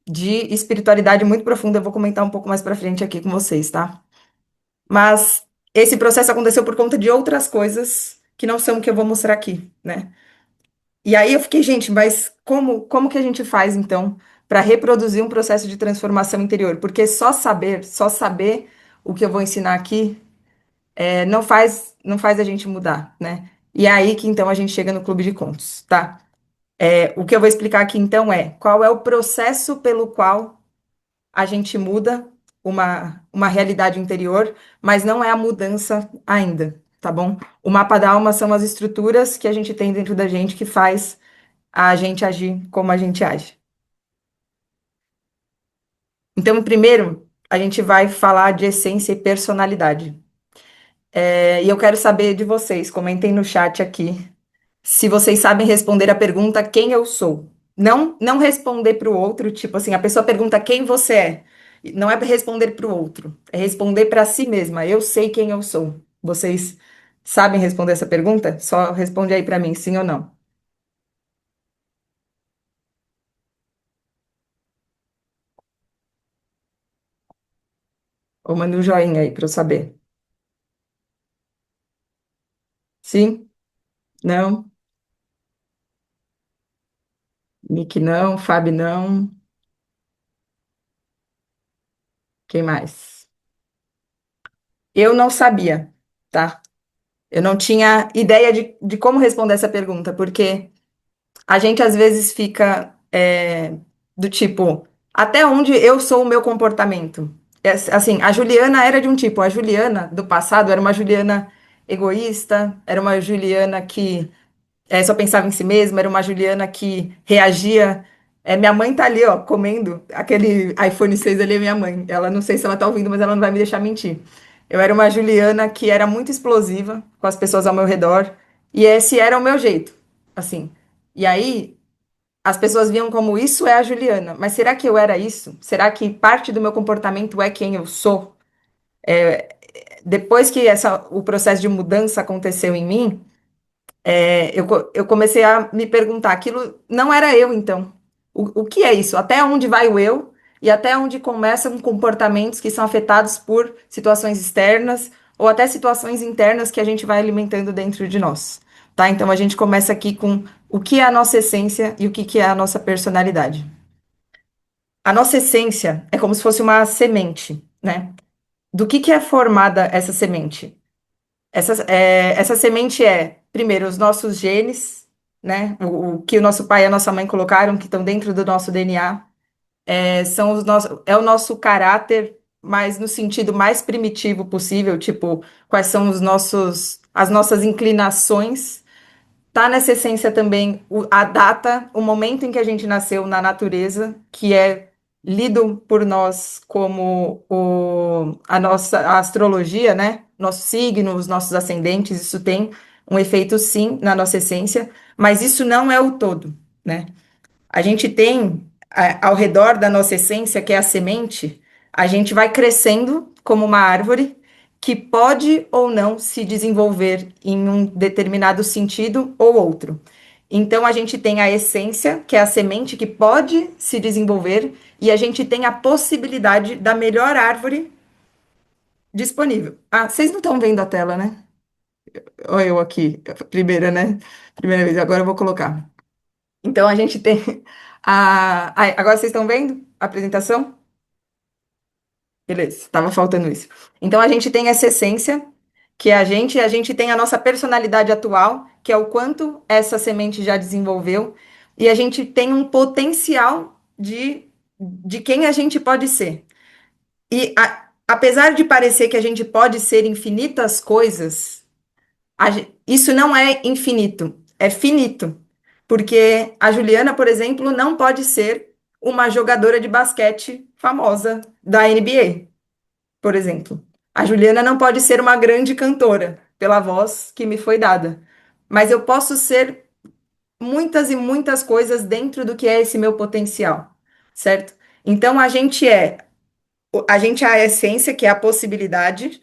de espiritualidade muito profunda. Eu vou comentar um pouco mais pra frente aqui com vocês, tá? Mas esse processo aconteceu por conta de outras coisas que não são o que eu vou mostrar aqui, né? E aí eu fiquei, gente, mas como que a gente faz então para reproduzir um processo de transformação interior? Porque só saber o que eu vou ensinar aqui não faz a gente mudar, né? E é aí que então a gente chega no Clube de Contos, tá? O que eu vou explicar aqui então é qual é o processo pelo qual a gente muda uma realidade interior, mas não é a mudança ainda, tá bom? O mapa da alma são as estruturas que a gente tem dentro da gente que faz a gente agir como a gente age. Então, primeiro, a gente vai falar de essência e personalidade. E eu quero saber de vocês, comentem no chat aqui, se vocês sabem responder a pergunta quem eu sou. Não responder para o outro, tipo assim, a pessoa pergunta quem você é. Não é para responder para o outro, é responder para si mesma. Eu sei quem eu sou. Vocês sabem responder essa pergunta? Só responde aí para mim, sim ou não. Ou manda um joinha aí para eu saber. Sim? Não? Nick não, Fábio não. Quem mais? Eu não sabia, tá? Eu não tinha ideia de como responder essa pergunta, porque a gente às vezes fica do tipo, até onde eu sou o meu comportamento? Assim, a Juliana era de um tipo, a Juliana do passado era uma Juliana egoísta, era uma Juliana que só pensava em si mesma, era uma Juliana que reagia. Minha mãe tá ali, ó, comendo aquele iPhone 6 ali, é minha mãe. Ela não sei se ela tá ouvindo, mas ela não vai me deixar mentir. Eu era uma Juliana que era muito explosiva com as pessoas ao meu redor, e esse era o meu jeito, assim. E aí as pessoas viam como isso é a Juliana, mas será que eu era isso? Será que parte do meu comportamento é quem eu sou? Depois que o processo de mudança aconteceu em mim, eu comecei a me perguntar, aquilo não era eu, então. O que é isso? Até onde vai o eu? E até onde começam comportamentos que são afetados por situações externas ou até situações internas que a gente vai alimentando dentro de nós, tá? Então a gente começa aqui com o que é a nossa essência e o que é a nossa personalidade. A nossa essência é como se fosse uma semente, né? Do que é formada essa semente? Essa semente é, primeiro, os nossos genes, né? O que o nosso pai e a nossa mãe colocaram, que estão dentro do nosso DNA. É o nosso caráter, mas no sentido mais primitivo possível, tipo, quais são as nossas inclinações. Tá nessa essência também a data, o momento em que a gente nasceu na natureza, que é lido por nós como a nossa a astrologia, né? Nossos signos, nossos ascendentes, isso tem um efeito sim na nossa essência, mas isso não é o todo, né? A gente tem ao redor da nossa essência, que é a semente, a gente vai crescendo como uma árvore que pode ou não se desenvolver em um determinado sentido ou outro. Então, a gente tem a essência, que é a semente que pode se desenvolver, e a gente tem a possibilidade da melhor árvore disponível. Ah, vocês não estão vendo a tela, né? Olha eu aqui, primeira, né? Primeira vez, agora eu vou colocar. Então a gente tem agora vocês estão vendo a apresentação? Beleza, estava faltando isso. Então a gente tem essa essência, que é e a gente tem a nossa personalidade atual, que é o quanto essa semente já desenvolveu, e a gente tem um potencial de quem a gente pode ser. Apesar de parecer que a gente pode ser infinitas coisas, isso não é infinito, é finito. Porque a Juliana, por exemplo, não pode ser uma jogadora de basquete famosa da NBA, por exemplo. A Juliana não pode ser uma grande cantora, pela voz que me foi dada. Mas eu posso ser muitas e muitas coisas dentro do que é esse meu potencial, certo? Então a gente é a essência, que é a possibilidade,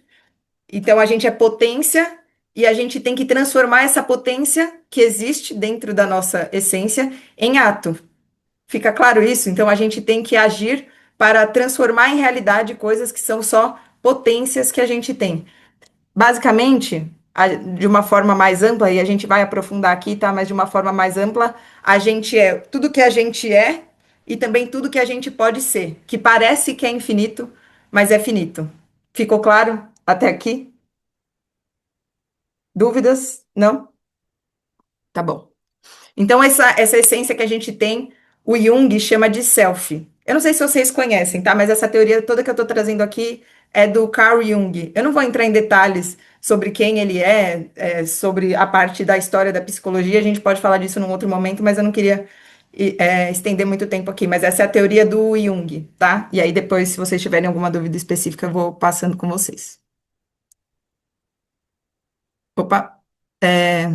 então a gente é potência e a gente tem que transformar essa potência que existe dentro da nossa essência em ato Fica claro isso? Então a gente tem que agir para transformar em realidade coisas que são só potências que a gente tem. Basicamente, de uma forma mais ampla, e a gente vai aprofundar aqui, tá? Mas de uma forma mais ampla, a gente é tudo que a gente é e também tudo que a gente pode ser, que parece que é infinito, mas é finito. Ficou claro até aqui? Dúvidas? Não? Tá bom. Então, essa essência que a gente tem, o Jung chama de self. Eu não sei se vocês conhecem, tá? Mas essa teoria toda que eu estou trazendo aqui é do Carl Jung. Eu não vou entrar em detalhes sobre quem ele sobre a parte da história da psicologia. A gente pode falar disso num outro momento, mas eu não queria estender muito tempo aqui. Mas essa é a teoria do Jung, tá? E aí depois, se vocês tiverem alguma dúvida específica, eu vou passando com vocês. Opa! É,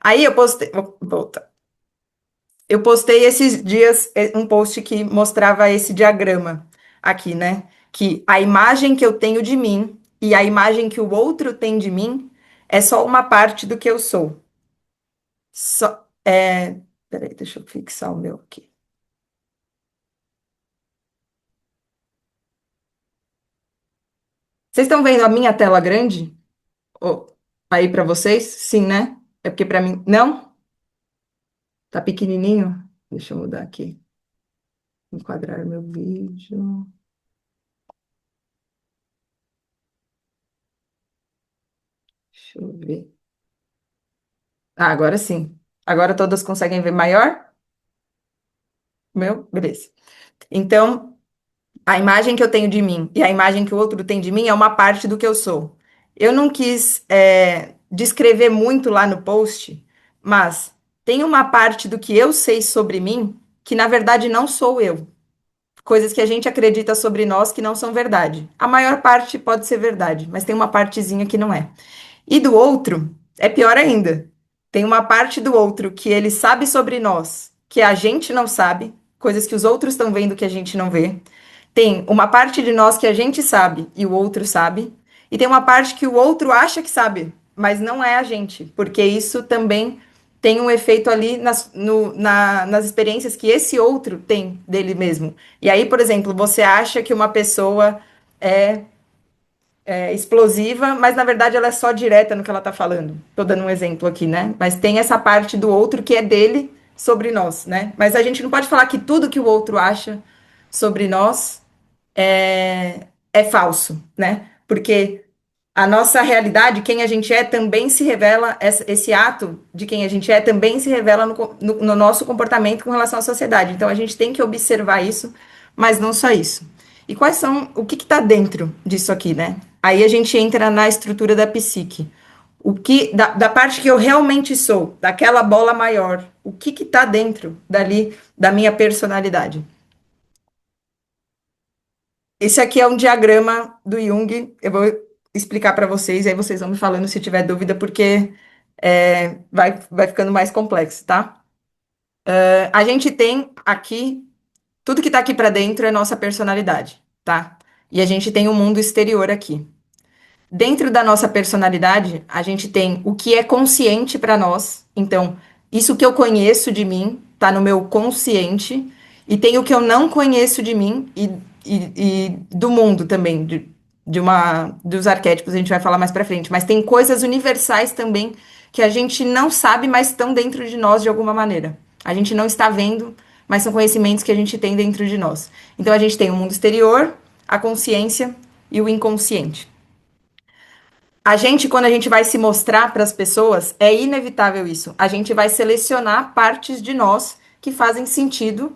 Aí eu postei. Vou voltar. Eu postei esses dias um post que mostrava esse diagrama aqui, né? Que a imagem que eu tenho de mim e a imagem que o outro tem de mim é só uma parte do que eu sou. Peraí, deixa eu fixar o meu aqui. Vocês estão vendo a minha tela grande? Oh, aí para vocês? Sim, né? É porque para mim. Não? Tá pequenininho? Deixa eu mudar aqui. Enquadrar meu vídeo. Deixa eu ver. Ah, agora sim. Agora todas conseguem ver maior? Meu? Beleza. Então, a imagem que eu tenho de mim e a imagem que o outro tem de mim é uma parte do que eu sou. Eu não quis, descrever muito lá no post, mas tem uma parte do que eu sei sobre mim que, na verdade, não sou eu. Coisas que a gente acredita sobre nós que não são verdade. A maior parte pode ser verdade, mas tem uma partezinha que não é. E do outro, é pior ainda. Tem uma parte do outro que ele sabe sobre nós, que a gente não sabe, coisas que os outros estão vendo que a gente não vê. Tem uma parte de nós que a gente sabe e o outro sabe. E tem uma parte que o outro acha que sabe, mas não é a gente, porque isso também tem um efeito ali nas experiências que esse outro tem dele mesmo. E aí, por exemplo, você acha que uma pessoa é explosiva, mas na verdade ela é só direta no que ela tá falando. Tô dando um exemplo aqui, né? Mas tem essa parte do outro que é dele sobre nós, né? Mas a gente não pode falar que tudo que o outro acha sobre nós é falso, né? Porque a nossa realidade, quem a gente é, também se revela, esse ato de quem a gente é também se revela no nosso comportamento com relação à sociedade. Então a gente tem que observar isso, mas não só isso. E quais são, o que está dentro disso aqui, né? Aí a gente entra na estrutura da psique. Da parte que eu realmente sou, daquela bola maior, o que está dentro dali da minha personalidade? Esse aqui é um diagrama do Jung. Eu vou explicar para vocês, aí vocês vão me falando se tiver dúvida, porque vai ficando mais complexo, tá? A gente tem aqui, tudo que tá aqui para dentro é nossa personalidade, tá? E a gente tem o mundo exterior aqui. Dentro da nossa personalidade, a gente tem o que é consciente para nós. Então, isso que eu conheço de mim está no meu consciente, e tem o que eu não conheço de mim e do mundo também, dos arquétipos, a gente vai falar mais para frente. Mas tem coisas universais também que a gente não sabe, mas estão dentro de nós de alguma maneira. A gente não está vendo, mas são conhecimentos que a gente tem dentro de nós. Então, a gente tem o mundo exterior, a consciência e o inconsciente. A gente, quando a gente vai se mostrar para as pessoas, é inevitável isso. A gente vai selecionar partes de nós que fazem sentido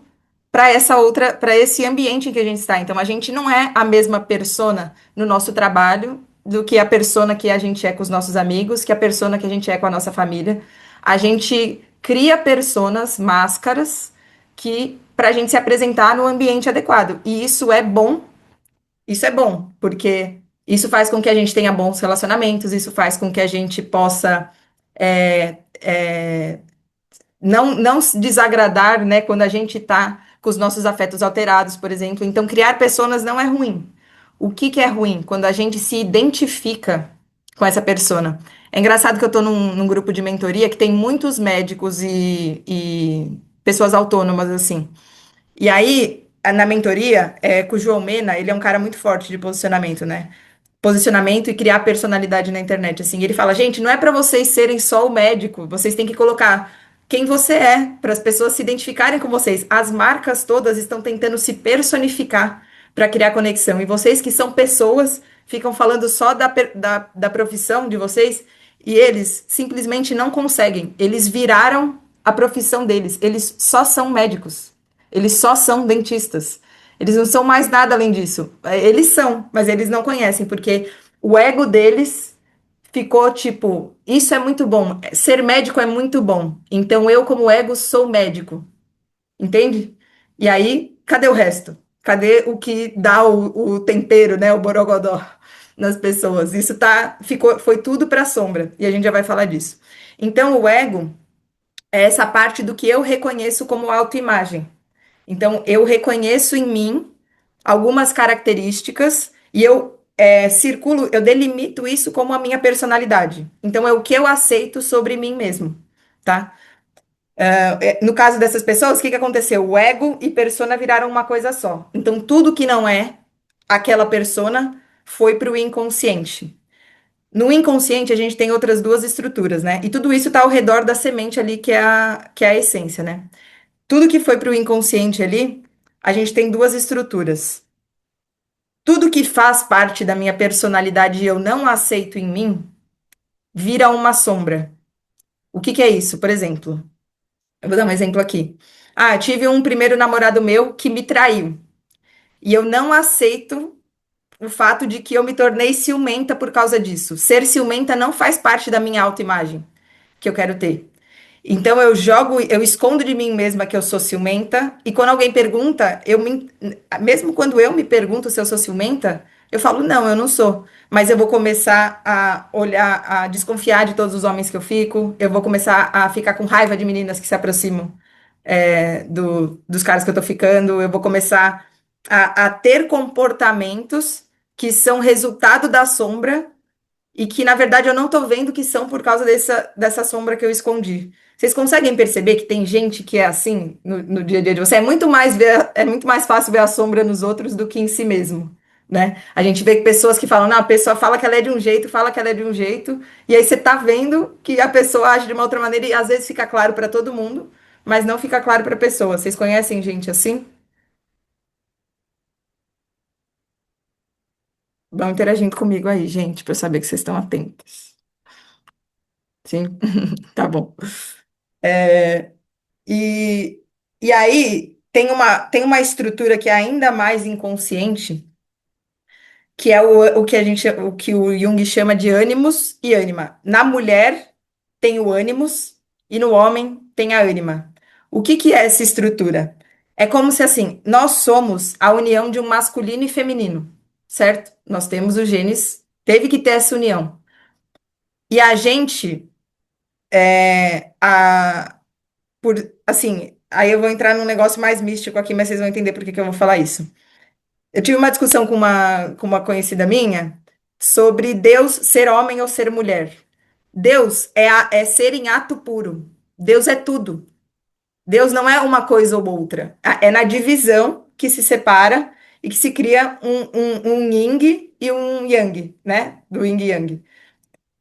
para essa outra, para esse ambiente em que a gente está. Então, a gente não é a mesma persona no nosso trabalho do que a persona que a gente é com os nossos amigos, que a persona que a gente é com a nossa família. A gente cria personas, máscaras, que para a gente se apresentar no ambiente adequado. E isso é bom, porque isso faz com que a gente tenha bons relacionamentos, isso faz com que a gente possa é, é, não se desagradar, né, quando a gente está com os nossos afetos alterados, por exemplo. Então, criar pessoas não é ruim. O que que é ruim? Quando a gente se identifica com essa persona. É engraçado que eu estou num grupo de mentoria que tem muitos médicos e pessoas autônomas, assim. E aí, na mentoria, com o João Mena, ele é um cara muito forte de posicionamento, né? Posicionamento e criar personalidade na internet. Assim, ele fala, gente, não é para vocês serem só o médico, vocês têm que colocar quem você é, para as pessoas se identificarem com vocês. As marcas todas estão tentando se personificar para criar conexão. E vocês que são pessoas, ficam falando só da profissão de vocês e eles simplesmente não conseguem. Eles viraram a profissão deles. Eles só são médicos. Eles só são dentistas. Eles não são mais nada além disso. Eles são, mas eles não conhecem, porque o ego deles ficou tipo: isso é muito bom, ser médico é muito bom. Então eu, como ego, sou médico, entende? E aí, cadê o resto? Cadê o que dá o tempero, né? O borogodó nas pessoas? Isso foi tudo para a sombra, e a gente já vai falar disso. Então, o ego é essa parte do que eu reconheço como autoimagem. Então, eu reconheço em mim algumas características e eu circulo, eu delimito isso como a minha personalidade. Então, é o que eu aceito sobre mim mesmo, tá? No caso dessas pessoas, o que que aconteceu? O ego e persona viraram uma coisa só. Então, tudo que não é aquela persona foi para o inconsciente. No inconsciente, a gente tem outras duas estruturas, né? E tudo isso está ao redor da semente ali, que é a essência, né? Tudo que foi para o inconsciente ali, a gente tem duas estruturas. Tudo que faz parte da minha personalidade e eu não aceito em mim, vira uma sombra. O que que é isso? Por exemplo, eu vou dar um exemplo aqui. Ah, tive um primeiro namorado meu que me traiu. E eu não aceito o fato de que eu me tornei ciumenta por causa disso. Ser ciumenta não faz parte da minha autoimagem que eu quero ter. Então eu escondo de mim mesma que eu sou ciumenta, e quando alguém pergunta, mesmo quando eu me pergunto se eu sou ciumenta, eu falo, não, eu não sou. Mas eu vou começar a olhar, a desconfiar de todos os homens que eu fico, eu vou começar a ficar com raiva de meninas que se aproximam dos caras que eu tô ficando, eu vou começar a ter comportamentos que são resultado da sombra e que, na verdade, eu não tô vendo que são por causa dessa sombra que eu escondi. Vocês conseguem perceber que tem gente que é assim no dia a dia de você? É muito mais fácil ver a sombra nos outros do que em si mesmo, né? A gente vê que pessoas que falam, não, a pessoa fala que ela é de um jeito, fala que ela é de um jeito, e aí você tá vendo que a pessoa age de uma outra maneira e às vezes fica claro para todo mundo, mas não fica claro para a pessoa. Vocês conhecem gente assim? Vão interagindo comigo aí, gente, para eu saber que vocês estão atentos. Sim? Tá bom. É, E, e aí tem uma estrutura que é ainda mais inconsciente, que é o que o Jung chama de ânimos e ânima. Na mulher tem o ânimos e no homem tem a ânima. O que que é essa estrutura? É como se assim, nós somos a união de um masculino e feminino, certo? Nós temos os genes, teve que ter essa união. E a gente, por, assim, aí eu vou entrar num negócio mais místico aqui, mas vocês vão entender por que que eu vou falar isso. Eu tive uma discussão com uma conhecida minha sobre Deus ser homem ou ser mulher. Deus é ser em ato puro. Deus é tudo. Deus não é uma coisa ou outra. É na divisão que se separa e que se cria um yin e um yang, né? Do yin e yang.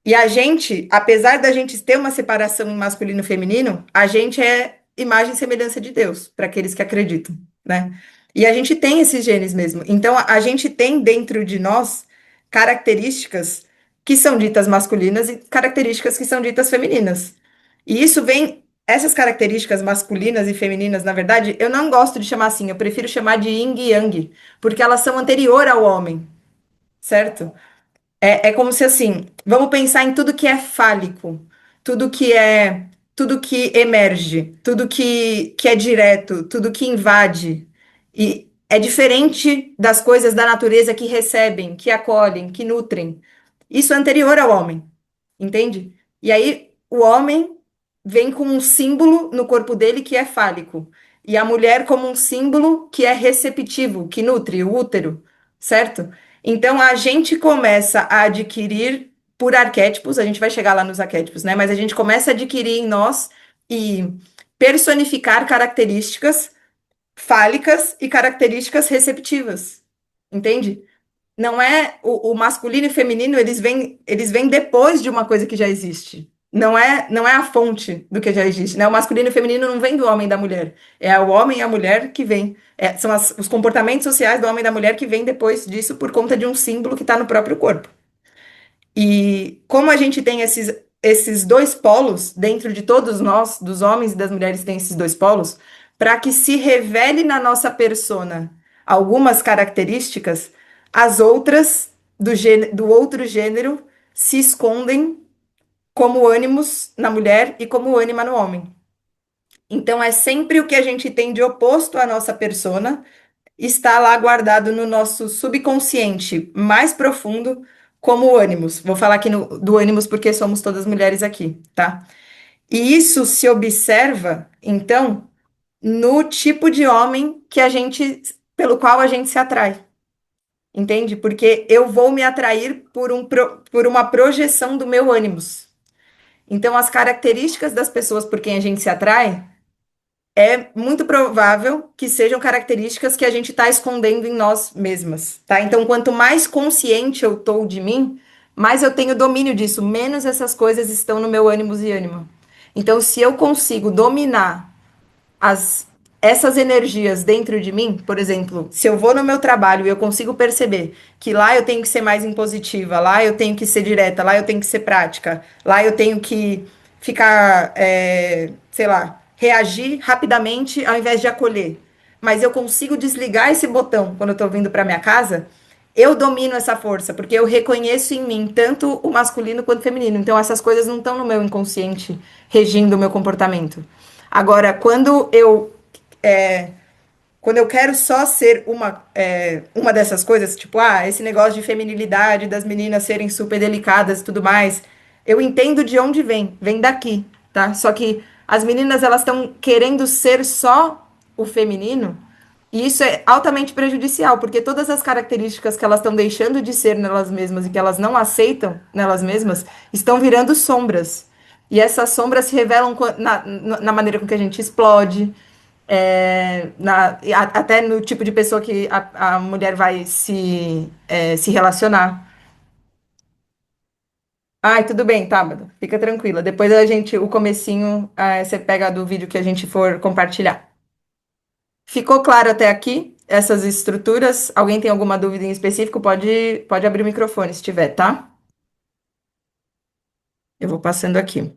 E a gente, apesar da gente ter uma separação em masculino e feminino, a gente é imagem e semelhança de Deus, para aqueles que acreditam, né? E a gente tem esses genes mesmo. Então, a gente tem dentro de nós características que são ditas masculinas e características que são ditas femininas. E isso vem, essas características masculinas e femininas, na verdade, eu não gosto de chamar assim, eu prefiro chamar de yin e yang, porque elas são anterior ao homem, certo? É como se assim, vamos pensar em tudo que é fálico, tudo que emerge, tudo que é direto, tudo que invade. E é diferente das coisas da natureza que recebem, que acolhem, que nutrem. Isso é anterior ao homem, entende? E aí o homem vem com um símbolo no corpo dele que é fálico, e a mulher como um símbolo que é receptivo, que nutre o útero, certo? Então a gente começa a adquirir por arquétipos, a gente vai chegar lá nos arquétipos, né? Mas a gente começa a adquirir em nós e personificar características fálicas e características receptivas. Entende? Não é o masculino e feminino, eles vêm depois de uma coisa que já existe. Não é a fonte do que já existe, né? O masculino e o feminino não vem do homem e da mulher. É o homem e a mulher que vem. São os comportamentos sociais do homem e da mulher que vêm depois disso por conta de um símbolo que está no próprio corpo. E como a gente tem esses dois polos dentro de todos nós, dos homens e das mulheres tem esses dois polos, para que se revele na nossa persona algumas características, as outras do outro gênero se escondem como ânimos na mulher e como ânima no homem. Então é sempre o que a gente tem de oposto à nossa persona está lá guardado no nosso subconsciente mais profundo como ânimos. Vou falar aqui do ânimos porque somos todas mulheres aqui, tá? E isso se observa, então, no tipo de homem pelo qual a gente se atrai. Entende? Porque eu vou me atrair por uma projeção do meu ânimos. Então, as características das pessoas por quem a gente se atrai é muito provável que sejam características que a gente está escondendo em nós mesmas, tá? Então, quanto mais consciente eu tô de mim, mais eu tenho domínio disso, menos essas coisas estão no meu ânimos e ânima. Então, se eu consigo dominar as, essas energias dentro de mim, por exemplo, se eu vou no meu trabalho e eu consigo perceber que lá eu tenho que ser mais impositiva, lá eu tenho que ser direta, lá eu tenho que ser prática, lá eu tenho que ficar, sei lá, reagir rapidamente ao invés de acolher. Mas eu consigo desligar esse botão quando eu tô vindo para minha casa, eu domino essa força, porque eu reconheço em mim tanto o masculino quanto o feminino. Então, essas coisas não estão no meu inconsciente regindo o meu comportamento. Agora, quando eu quero só ser uma dessas coisas, tipo, esse negócio de feminilidade, das meninas serem super delicadas e tudo mais, eu entendo de onde vem daqui, tá? Só que as meninas, elas estão querendo ser só o feminino, e isso é altamente prejudicial, porque todas as características que elas estão deixando de ser nelas mesmas e que elas não aceitam nelas mesmas, estão virando sombras. E essas sombras se revelam na maneira com que a gente explode, até no tipo de pessoa que a mulher vai se relacionar. Ai, tudo bem, Tabata, fica tranquila. Depois o comecinho, você pega do vídeo que a gente for compartilhar. Ficou claro até aqui essas estruturas? Alguém tem alguma dúvida em específico? Pode abrir o microfone se tiver, tá? Eu vou passando aqui.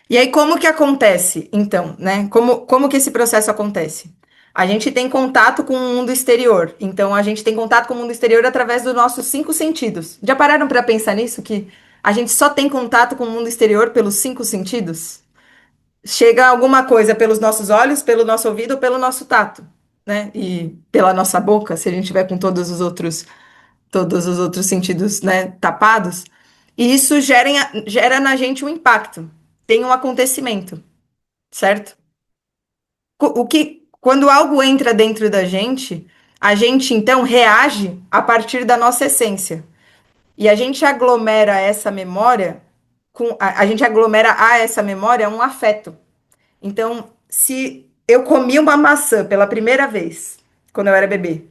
E aí, como que acontece, então, né? Como que esse processo acontece? A gente tem contato com o mundo exterior. Então, a gente tem contato com o mundo exterior através dos nossos cinco sentidos. Já pararam para pensar nisso? Que a gente só tem contato com o mundo exterior pelos cinco sentidos? Chega alguma coisa pelos nossos olhos, pelo nosso ouvido ou pelo nosso tato, né? E pela nossa boca, se a gente tiver com todos os outros sentidos, né, tapados. E isso gera na gente um impacto. Tem um acontecimento, certo? Quando algo entra dentro da gente, a gente então reage a partir da nossa essência. E a gente aglomera essa memória a gente aglomera a essa memória um afeto. Então, se eu comi uma maçã pela primeira vez, quando eu era bebê,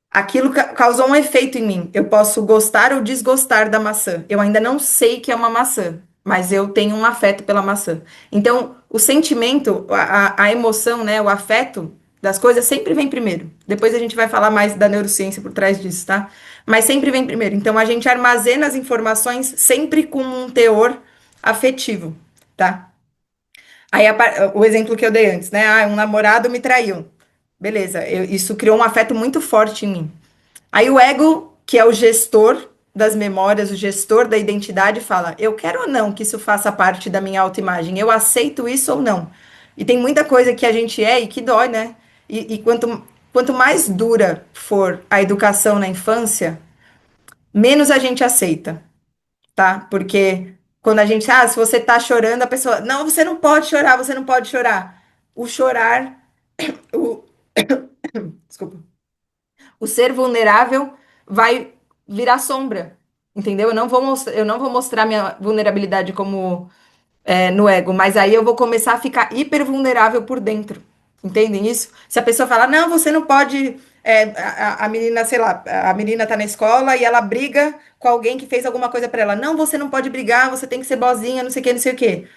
aquilo causou um efeito em mim. Eu posso gostar ou desgostar da maçã. Eu ainda não sei que é uma maçã, mas eu tenho um afeto pela maçã. Então, o sentimento, a emoção, né, o afeto das coisas sempre vem primeiro. Depois a gente vai falar mais da neurociência por trás disso, tá? Mas sempre vem primeiro. Então, a gente armazena as informações sempre com um teor afetivo, tá? Aí o exemplo que eu dei antes, né? Um namorado me traiu. Beleza, isso criou um afeto muito forte em mim. Aí o ego, que é o gestor das memórias, o gestor da identidade, fala: eu quero ou não que isso faça parte da minha autoimagem? Eu aceito isso ou não? E tem muita coisa que a gente é e que dói, né? E quanto mais dura for a educação na infância, menos a gente aceita, tá? Porque quando a gente, se você tá chorando, a pessoa, não, você não pode chorar, você não pode chorar. O chorar, o, desculpa, o ser vulnerável vai virar sombra, entendeu? Eu não vou mostrar minha vulnerabilidade como no ego, mas aí eu vou começar a ficar hiper vulnerável por dentro. Entendem isso? Se a pessoa fala, não, você não pode. A menina, sei lá, a menina tá na escola e ela briga com alguém que fez alguma coisa pra ela. Não, você não pode brigar, você tem que ser boazinha, não sei o que, não sei o quê.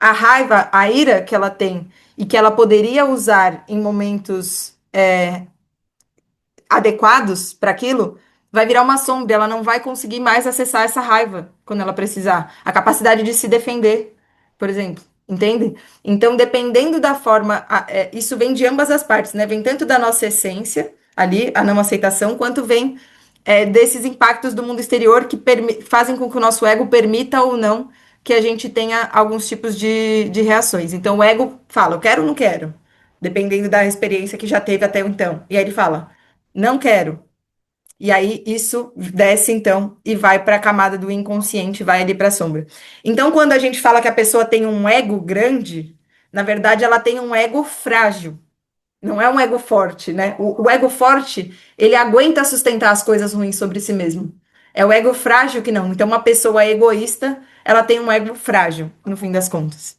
A raiva, a ira que ela tem e que ela poderia usar em momentos adequados para aquilo, vai virar uma sombra, ela não vai conseguir mais acessar essa raiva quando ela precisar. A capacidade de se defender, por exemplo, entende? Então, dependendo da forma, isso vem de ambas as partes, né? Vem tanto da nossa essência, ali, a não aceitação, quanto vem desses impactos do mundo exterior que fazem com que o nosso ego permita ou não que a gente tenha alguns tipos de reações. Então, o ego fala, eu quero ou não quero, dependendo da experiência que já teve até então. E aí ele fala, não quero. E aí isso desce então e vai para a camada do inconsciente, vai ali para a sombra. Então, quando a gente fala que a pessoa tem um ego grande, na verdade ela tem um ego frágil. Não é um ego forte, né? O ego forte, ele aguenta sustentar as coisas ruins sobre si mesmo. É o ego frágil que não. Então, uma pessoa egoísta, ela tem um ego frágil, no fim das contas.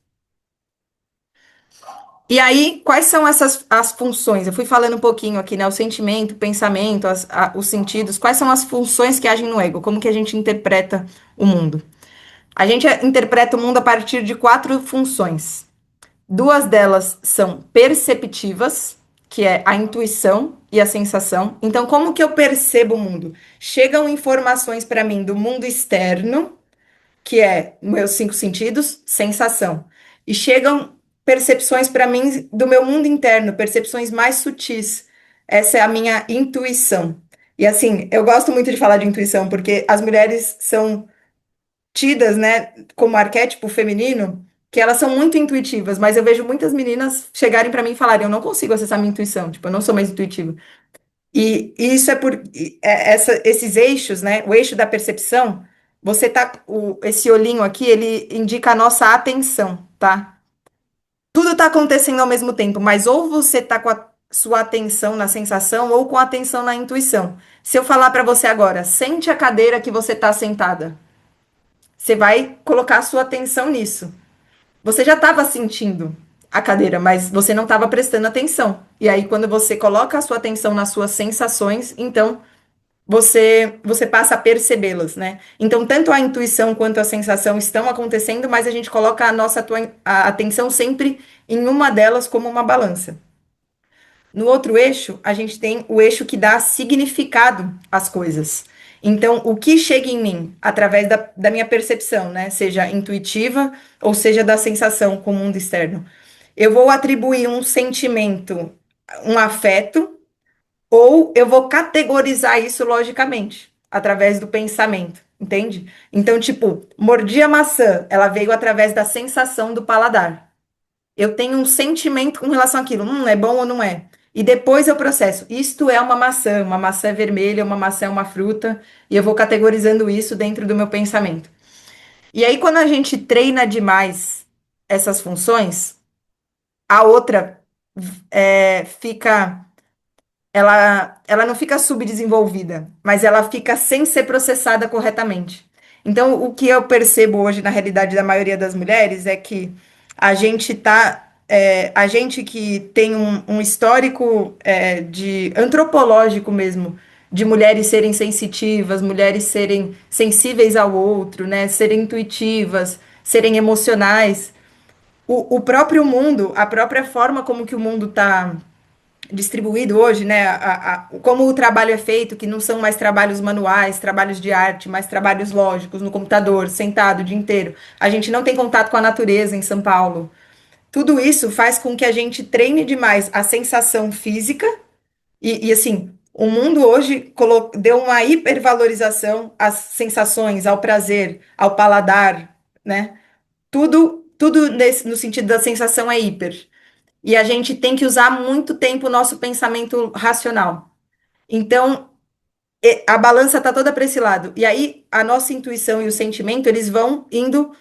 E aí, quais são essas as funções? Eu fui falando um pouquinho aqui, né? O sentimento, o pensamento, os sentidos. Quais são as funções que agem no ego? Como que a gente interpreta o mundo? A gente interpreta o mundo a partir de quatro funções. Duas delas são perceptivas, que é a intuição e a sensação. Então, como que eu percebo o mundo? Chegam informações para mim do mundo externo, que é meus cinco sentidos, sensação. E chegam percepções para mim do meu mundo interno, percepções mais sutis. Essa é a minha intuição. E assim, eu gosto muito de falar de intuição, porque as mulheres são tidas, né, como arquétipo feminino, que elas são muito intuitivas, mas eu vejo muitas meninas chegarem para mim e falarem, eu não consigo acessar minha intuição, tipo, eu não sou mais intuitiva. E isso é esses eixos, né? O eixo da percepção, você tá, esse olhinho aqui, ele indica a nossa atenção, tá? Tudo tá acontecendo ao mesmo tempo, mas ou você tá com a sua atenção na sensação ou com a atenção na intuição. Se eu falar para você agora, sente a cadeira que você tá sentada, você vai colocar a sua atenção nisso. Você já estava sentindo a cadeira, mas você não estava prestando atenção. E aí, quando você coloca a sua atenção nas suas sensações, então você passa a percebê-las, né? Então, tanto a intuição quanto a sensação estão acontecendo, mas a gente coloca a nossa a atenção sempre em uma delas como uma balança. No outro eixo, a gente tem o eixo que dá significado às coisas. Então, o que chega em mim através da minha percepção, né? Seja intuitiva ou seja da sensação com o mundo externo. Eu vou atribuir um sentimento, um afeto, ou eu vou categorizar isso logicamente, através do pensamento, entende? Então, tipo, mordi a maçã, ela veio através da sensação do paladar. Eu tenho um sentimento com relação àquilo, é bom ou não é? E depois eu processo, isto é uma maçã é vermelha, uma maçã é uma fruta, e eu vou categorizando isso dentro do meu pensamento. E aí, quando a gente treina demais essas funções, a outra fica ela não fica subdesenvolvida, mas ela fica sem ser processada corretamente. Então, o que eu percebo hoje na realidade da maioria das mulheres é que a gente que tem um histórico de antropológico mesmo, de mulheres serem sensitivas, mulheres serem sensíveis ao outro, né, serem intuitivas, serem emocionais. O próprio mundo, a própria forma como que o mundo está distribuído hoje, né? Como o trabalho é feito, que não são mais trabalhos manuais, trabalhos de arte, mas trabalhos lógicos no computador, sentado o dia inteiro. A gente não tem contato com a natureza em São Paulo. Tudo isso faz com que a gente treine demais a sensação física assim, o mundo hoje deu uma hipervalorização às sensações, ao prazer, ao paladar, né? Tudo no sentido da sensação é hiper. E a gente tem que usar muito tempo o nosso pensamento racional. Então, a balança está toda para esse lado. E aí, a nossa intuição e o sentimento, eles vão indo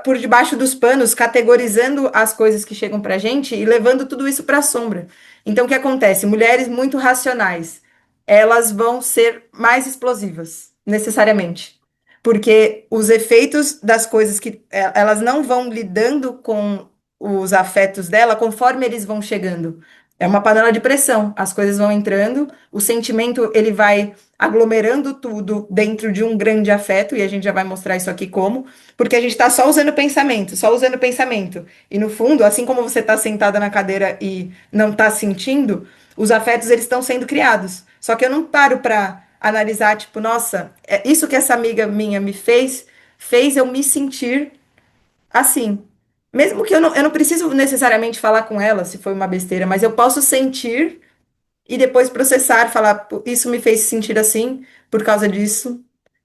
por debaixo dos panos, categorizando as coisas que chegam para a gente e levando tudo isso para a sombra. Então, o que acontece? Mulheres muito racionais, elas vão ser mais explosivas, necessariamente. Porque os efeitos das coisas que elas não vão lidando com os afetos dela conforme eles vão chegando. É uma panela de pressão, as coisas vão entrando, o sentimento ele vai aglomerando tudo dentro de um grande afeto, e a gente já vai mostrar isso aqui como, porque a gente está só usando pensamento, só usando pensamento. E no fundo, assim como você está sentada na cadeira e não está sentindo, os afetos eles estão sendo criados. Só que eu não paro para analisar, tipo, nossa, isso que essa amiga minha me fez eu me sentir assim. Mesmo que eu não preciso necessariamente falar com ela se foi uma besteira, mas eu posso sentir e depois processar, falar, "Pô, isso me fez sentir assim por causa disso.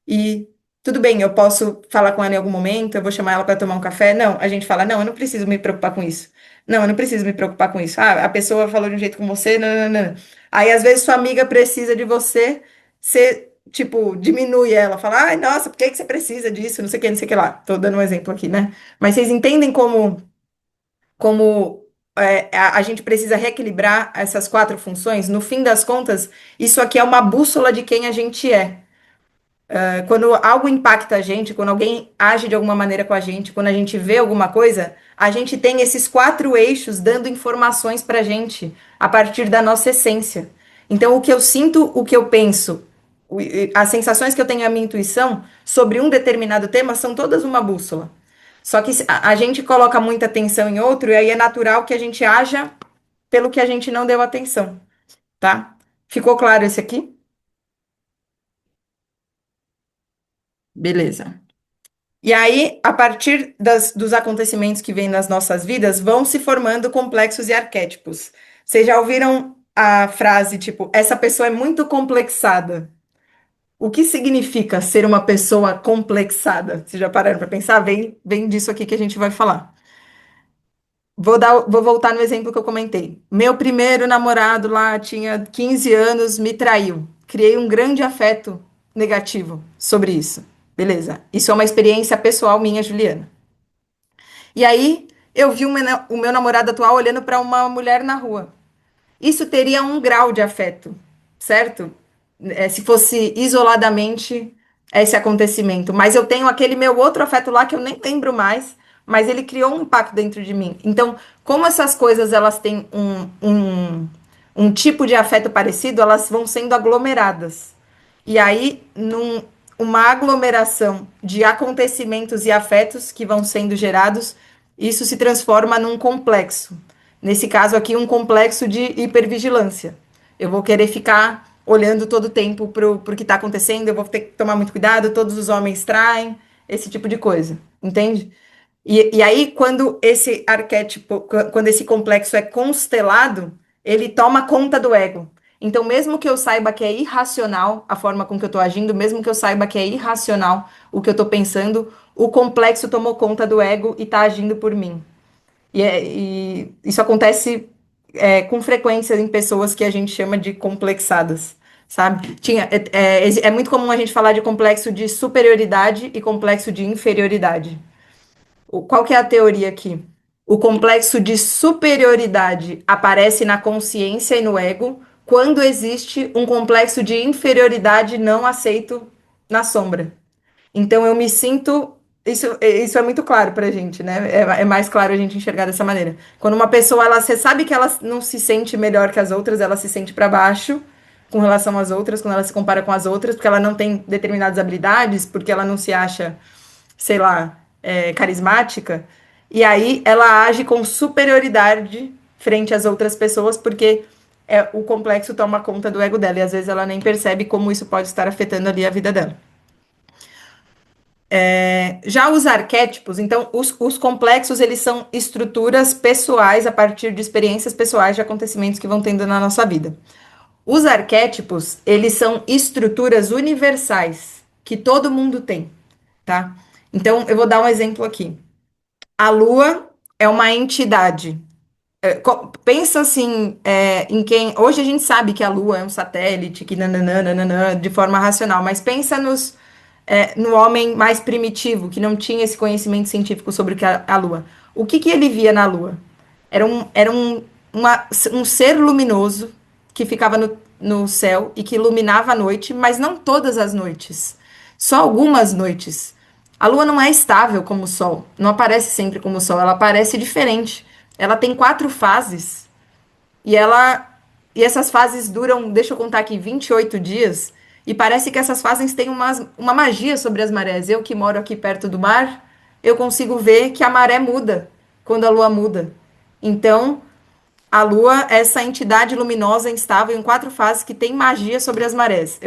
E tudo bem, eu posso falar com ela em algum momento, eu vou chamar ela para tomar um café. Não, a gente fala, não, eu não preciso me preocupar com isso. Não, eu não preciso me preocupar com isso. Ah, a pessoa falou de um jeito com você, não, não, não. Aí, às vezes, sua amiga precisa de você, você, tipo, diminui ela, fala, ai, nossa, por que que você precisa disso? Não sei o que, não sei o que lá. Tô dando um exemplo aqui, né? Mas vocês entendem como a gente precisa reequilibrar essas quatro funções? No fim das contas, isso aqui é uma bússola de quem a gente é. Quando algo impacta a gente, quando alguém age de alguma maneira com a gente, quando a gente vê alguma coisa, a gente tem esses quatro eixos dando informações pra gente a partir da nossa essência. Então, o que eu sinto, o que eu penso, as sensações que eu tenho, a minha intuição sobre um determinado tema são todas uma bússola. Só que a gente coloca muita atenção em outro, e aí é natural que a gente haja pelo que a gente não deu atenção, tá? Ficou claro esse aqui? Beleza. E aí, a partir dos acontecimentos que vêm nas nossas vidas, vão se formando complexos e arquétipos. Vocês já ouviram a frase tipo, essa pessoa é muito complexada? O que significa ser uma pessoa complexada? Vocês já pararam para pensar? Vem disso aqui que a gente vai falar. Vou voltar no exemplo que eu comentei. Meu primeiro namorado lá tinha 15 anos, me traiu. Criei um grande afeto negativo sobre isso. Beleza. Isso é uma experiência pessoal minha, Juliana. E aí eu vi o meu namorado atual olhando para uma mulher na rua. Isso teria um grau de afeto, certo? Se fosse isoladamente esse acontecimento. Mas eu tenho aquele meu outro afeto lá que eu nem lembro mais, mas ele criou um impacto dentro de mim. Então, como essas coisas elas têm um tipo de afeto parecido, elas vão sendo aglomeradas. E aí, uma aglomeração de acontecimentos e afetos que vão sendo gerados, isso se transforma num complexo. Nesse caso aqui, um complexo de hipervigilância. Eu vou querer ficar olhando todo o tempo pro que está acontecendo, eu vou ter que tomar muito cuidado, todos os homens traem, esse tipo de coisa, entende? E aí, quando esse arquétipo, quando esse complexo é constelado, ele toma conta do ego. Então, mesmo que eu saiba que é irracional a forma com que eu estou agindo, mesmo que eu saiba que é irracional o que eu estou pensando, o complexo tomou conta do ego e está agindo por mim. E isso acontece com frequência em pessoas que a gente chama de complexadas, sabe? É muito comum a gente falar de complexo de superioridade e complexo de inferioridade. Qual que é a teoria aqui? O complexo de superioridade aparece na consciência e no ego quando existe um complexo de inferioridade não aceito na sombra. Então eu me sinto. Isso é muito claro pra gente, né? É mais claro a gente enxergar dessa maneira. Quando uma pessoa, você sabe que ela não se sente melhor que as outras, ela se sente pra baixo com relação às outras, quando ela se compara com as outras, porque ela não tem determinadas habilidades, porque ela não se acha, sei lá, carismática, e aí ela age com superioridade frente às outras pessoas, porque o complexo toma conta do ego dela, e às vezes ela nem percebe como isso pode estar afetando ali a vida dela. Já os arquétipos, então, os complexos, eles são estruturas pessoais a partir de experiências pessoais de acontecimentos que vão tendo na nossa vida. Os arquétipos, eles são estruturas universais que todo mundo tem, tá? Então, eu vou dar um exemplo aqui. A Lua é uma entidade. Pensa assim, em quem. Hoje a gente sabe que a Lua é um satélite, que nananã, nananã, de forma racional, mas pensa no homem mais primitivo, que não tinha esse conhecimento científico sobre o que a Lua. O que ele via na Lua? Era um ser luminoso que ficava no céu e que iluminava a noite, mas não todas as noites. Só algumas noites. A Lua não é estável como o Sol, não aparece sempre como o Sol, ela aparece diferente. Ela tem quatro fases e ela e essas fases duram, deixa eu contar aqui, 28 dias. E parece que essas fases têm uma magia sobre as marés. Eu que moro aqui perto do mar, eu consigo ver que a maré muda quando a lua muda. Então, a Lua é essa entidade luminosa instável em quatro fases que tem magia sobre as marés.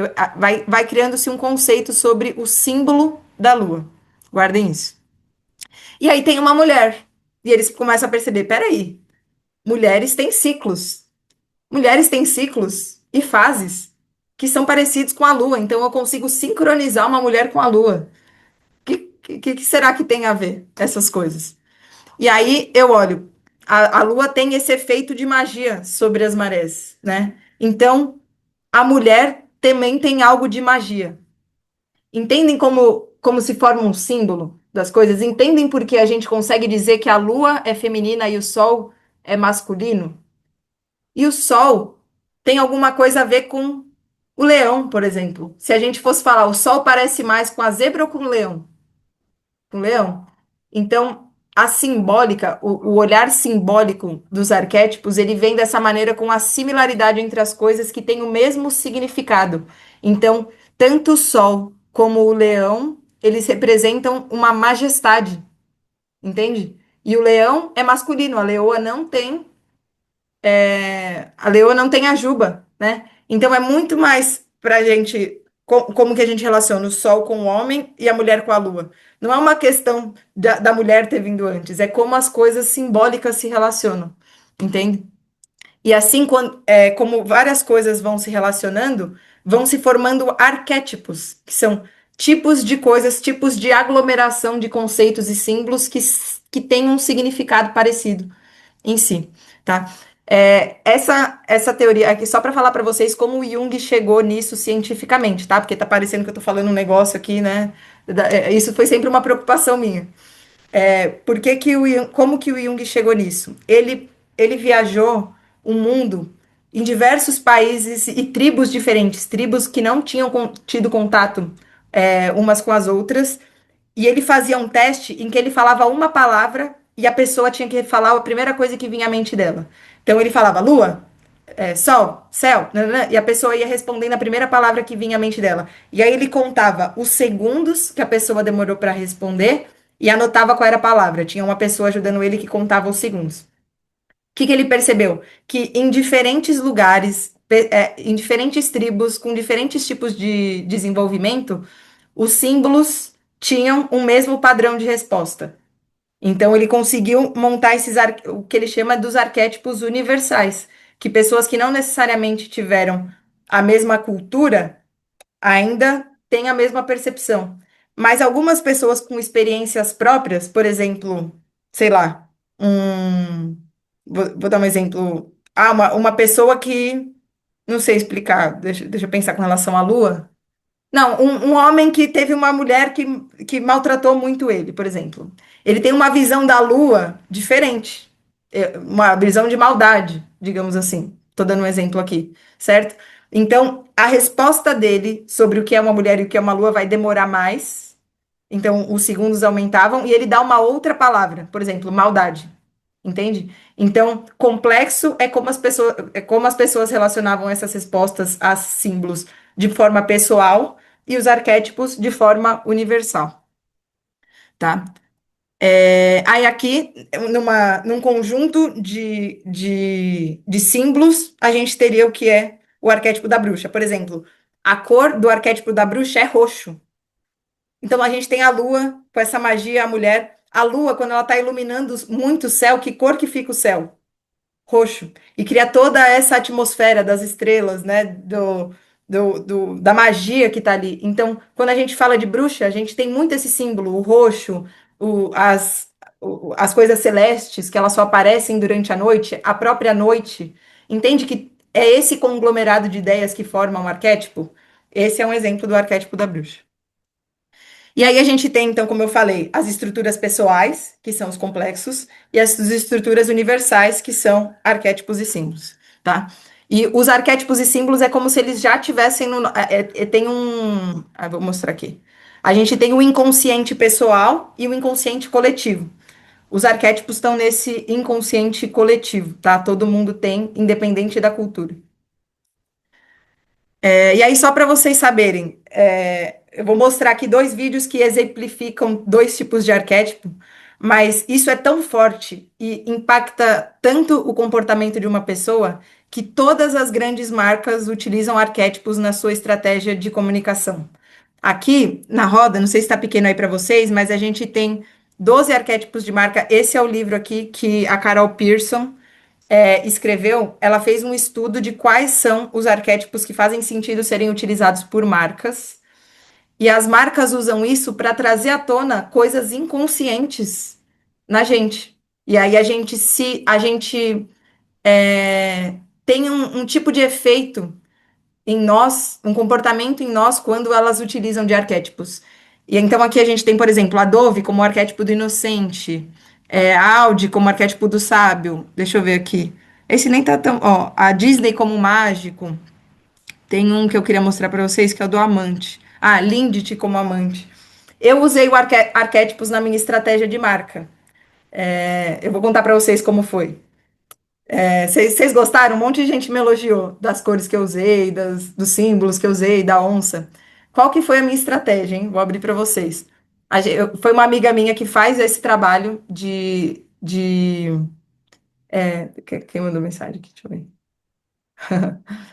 Vai criando-se um conceito sobre o símbolo da Lua. Guardem isso. E aí tem uma mulher. E eles começam a perceber: peraí, mulheres têm ciclos. Mulheres têm ciclos e fases que são parecidos com a Lua. Então eu consigo sincronizar uma mulher com a Lua. O que será que tem a ver essas coisas? E aí eu olho, a Lua tem esse efeito de magia sobre as marés, né? Então, a mulher também tem algo de magia. Entendem como se forma um símbolo das coisas? Entendem por que a gente consegue dizer que a Lua é feminina e o Sol é masculino? E o Sol tem alguma coisa a ver com o leão, por exemplo. Se a gente fosse falar, o Sol parece mais com a zebra ou com o leão? Com o leão. Então, a simbólica, o olhar simbólico dos arquétipos, ele vem dessa maneira com a similaridade entre as coisas que têm o mesmo significado. Então, tanto o sol como o leão, eles representam uma majestade, entende? E o leão é masculino, a leoa não tem a juba, né? Então é muito mais pra gente como que a gente relaciona o sol com o homem e a mulher com a lua. Não é uma questão da mulher ter vindo antes, é como as coisas simbólicas se relacionam, entende? E assim, como várias coisas vão se relacionando, vão se formando arquétipos, que são tipos de coisas, tipos de aglomeração de conceitos e símbolos que têm um significado parecido em si, tá? Essa teoria aqui, só para falar para vocês como o Jung chegou nisso cientificamente, tá? Porque tá parecendo que eu tô falando um negócio aqui, né? Isso foi sempre uma preocupação minha. Por que que como que o Jung chegou nisso? Ele viajou o mundo em diversos países e tribos diferentes, tribos que não tinham tido contato umas com as outras, e ele fazia um teste em que ele falava uma palavra e a pessoa tinha que falar a primeira coisa que vinha à mente dela. Então ele falava lua, sol, céu, nananã, e a pessoa ia respondendo a primeira palavra que vinha à mente dela. E aí ele contava os segundos que a pessoa demorou para responder e anotava qual era a palavra. Tinha uma pessoa ajudando ele que contava os segundos. Que ele percebeu? Que em diferentes lugares, em diferentes tribos, com diferentes tipos de desenvolvimento, os símbolos tinham o mesmo padrão de resposta. Então, ele conseguiu montar o que ele chama dos arquétipos universais, que pessoas que não necessariamente tiveram a mesma cultura ainda têm a mesma percepção. Mas algumas pessoas com experiências próprias, por exemplo, sei lá, vou dar um exemplo. Uma pessoa que, não sei explicar, deixa eu pensar com relação à Lua. Não, um homem que teve uma mulher que maltratou muito ele, por exemplo. Ele tem uma visão da lua diferente, uma visão de maldade, digamos assim. Estou dando um exemplo aqui, certo? Então, a resposta dele sobre o que é uma mulher e o que é uma lua vai demorar mais. Então, os segundos aumentavam e ele dá uma outra palavra, por exemplo, maldade. Entende? Então, complexo é como as pessoas relacionavam essas respostas a símbolos de forma pessoal e os arquétipos de forma universal, tá? Aí aqui, num conjunto de símbolos, a gente teria o que é o arquétipo da bruxa. Por exemplo, a cor do arquétipo da bruxa é roxo. Então a gente tem a lua com essa magia, a mulher. A lua, quando ela está iluminando muito o céu, que cor que fica o céu? Roxo, e cria toda essa atmosfera das estrelas, né? Da magia que tá ali. Então, quando a gente fala de bruxa, a gente tem muito esse símbolo, o roxo, as coisas celestes, que elas só aparecem durante a noite, a própria noite. Entende que é esse conglomerado de ideias que forma um arquétipo? Esse é um exemplo do arquétipo da bruxa. E aí a gente tem, então, como eu falei, as estruturas pessoais, que são os complexos, e as estruturas universais, que são arquétipos e símbolos, tá? E os arquétipos e símbolos é como se eles já tivessem tem um, vou mostrar aqui. A gente tem o inconsciente pessoal e o inconsciente coletivo. Os arquétipos estão nesse inconsciente coletivo, tá? Todo mundo tem, independente da cultura. E aí, só para vocês saberem, eu vou mostrar aqui dois vídeos que exemplificam dois tipos de arquétipo, mas isso é tão forte e impacta tanto o comportamento de uma pessoa que todas as grandes marcas utilizam arquétipos na sua estratégia de comunicação. Aqui na roda, não sei se está pequeno aí para vocês, mas a gente tem 12 arquétipos de marca. Esse é o livro aqui que a Carol Pearson escreveu. Ela fez um estudo de quais são os arquétipos que fazem sentido serem utilizados por marcas. E as marcas usam isso para trazer à tona coisas inconscientes na gente. E aí a gente tem um tipo de efeito em nós, um comportamento em nós quando elas utilizam de arquétipos. E então aqui a gente tem, por exemplo, a Dove como arquétipo do inocente, a Audi como arquétipo do sábio. Deixa eu ver aqui. Esse nem tá tão. Ó, a Disney como mágico. Tem um que eu queria mostrar para vocês que é o do amante. Ah, Lindt como amante. Eu usei o arquétipos na minha estratégia de marca. Eu vou contar para vocês como foi. Vocês gostaram? Um monte de gente me elogiou das cores que eu usei, dos símbolos que eu usei, da onça. Qual que foi a minha estratégia, hein? Vou abrir para vocês. Foi uma amiga minha que faz esse trabalho quem mandou mensagem aqui? Deixa eu ver.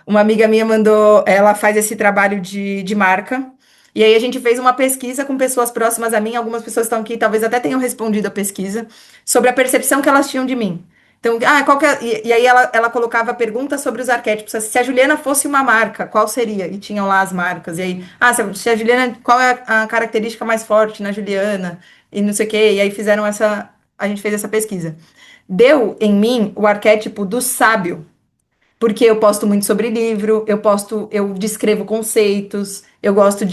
Uma amiga minha mandou, ela faz esse trabalho de marca. E aí a gente fez uma pesquisa com pessoas próximas a mim, algumas pessoas estão aqui, talvez até tenham respondido a pesquisa, sobre a percepção que elas tinham de mim. Então, qual que e aí ela colocava perguntas sobre os arquétipos. Se a Juliana fosse uma marca, qual seria? E tinham lá as marcas. E aí, se a Juliana, qual é a característica mais forte na Juliana? E não sei o quê. E aí a gente fez essa pesquisa. Deu em mim o arquétipo do sábio. Porque eu posto muito sobre livro, eu descrevo conceitos, eu gosto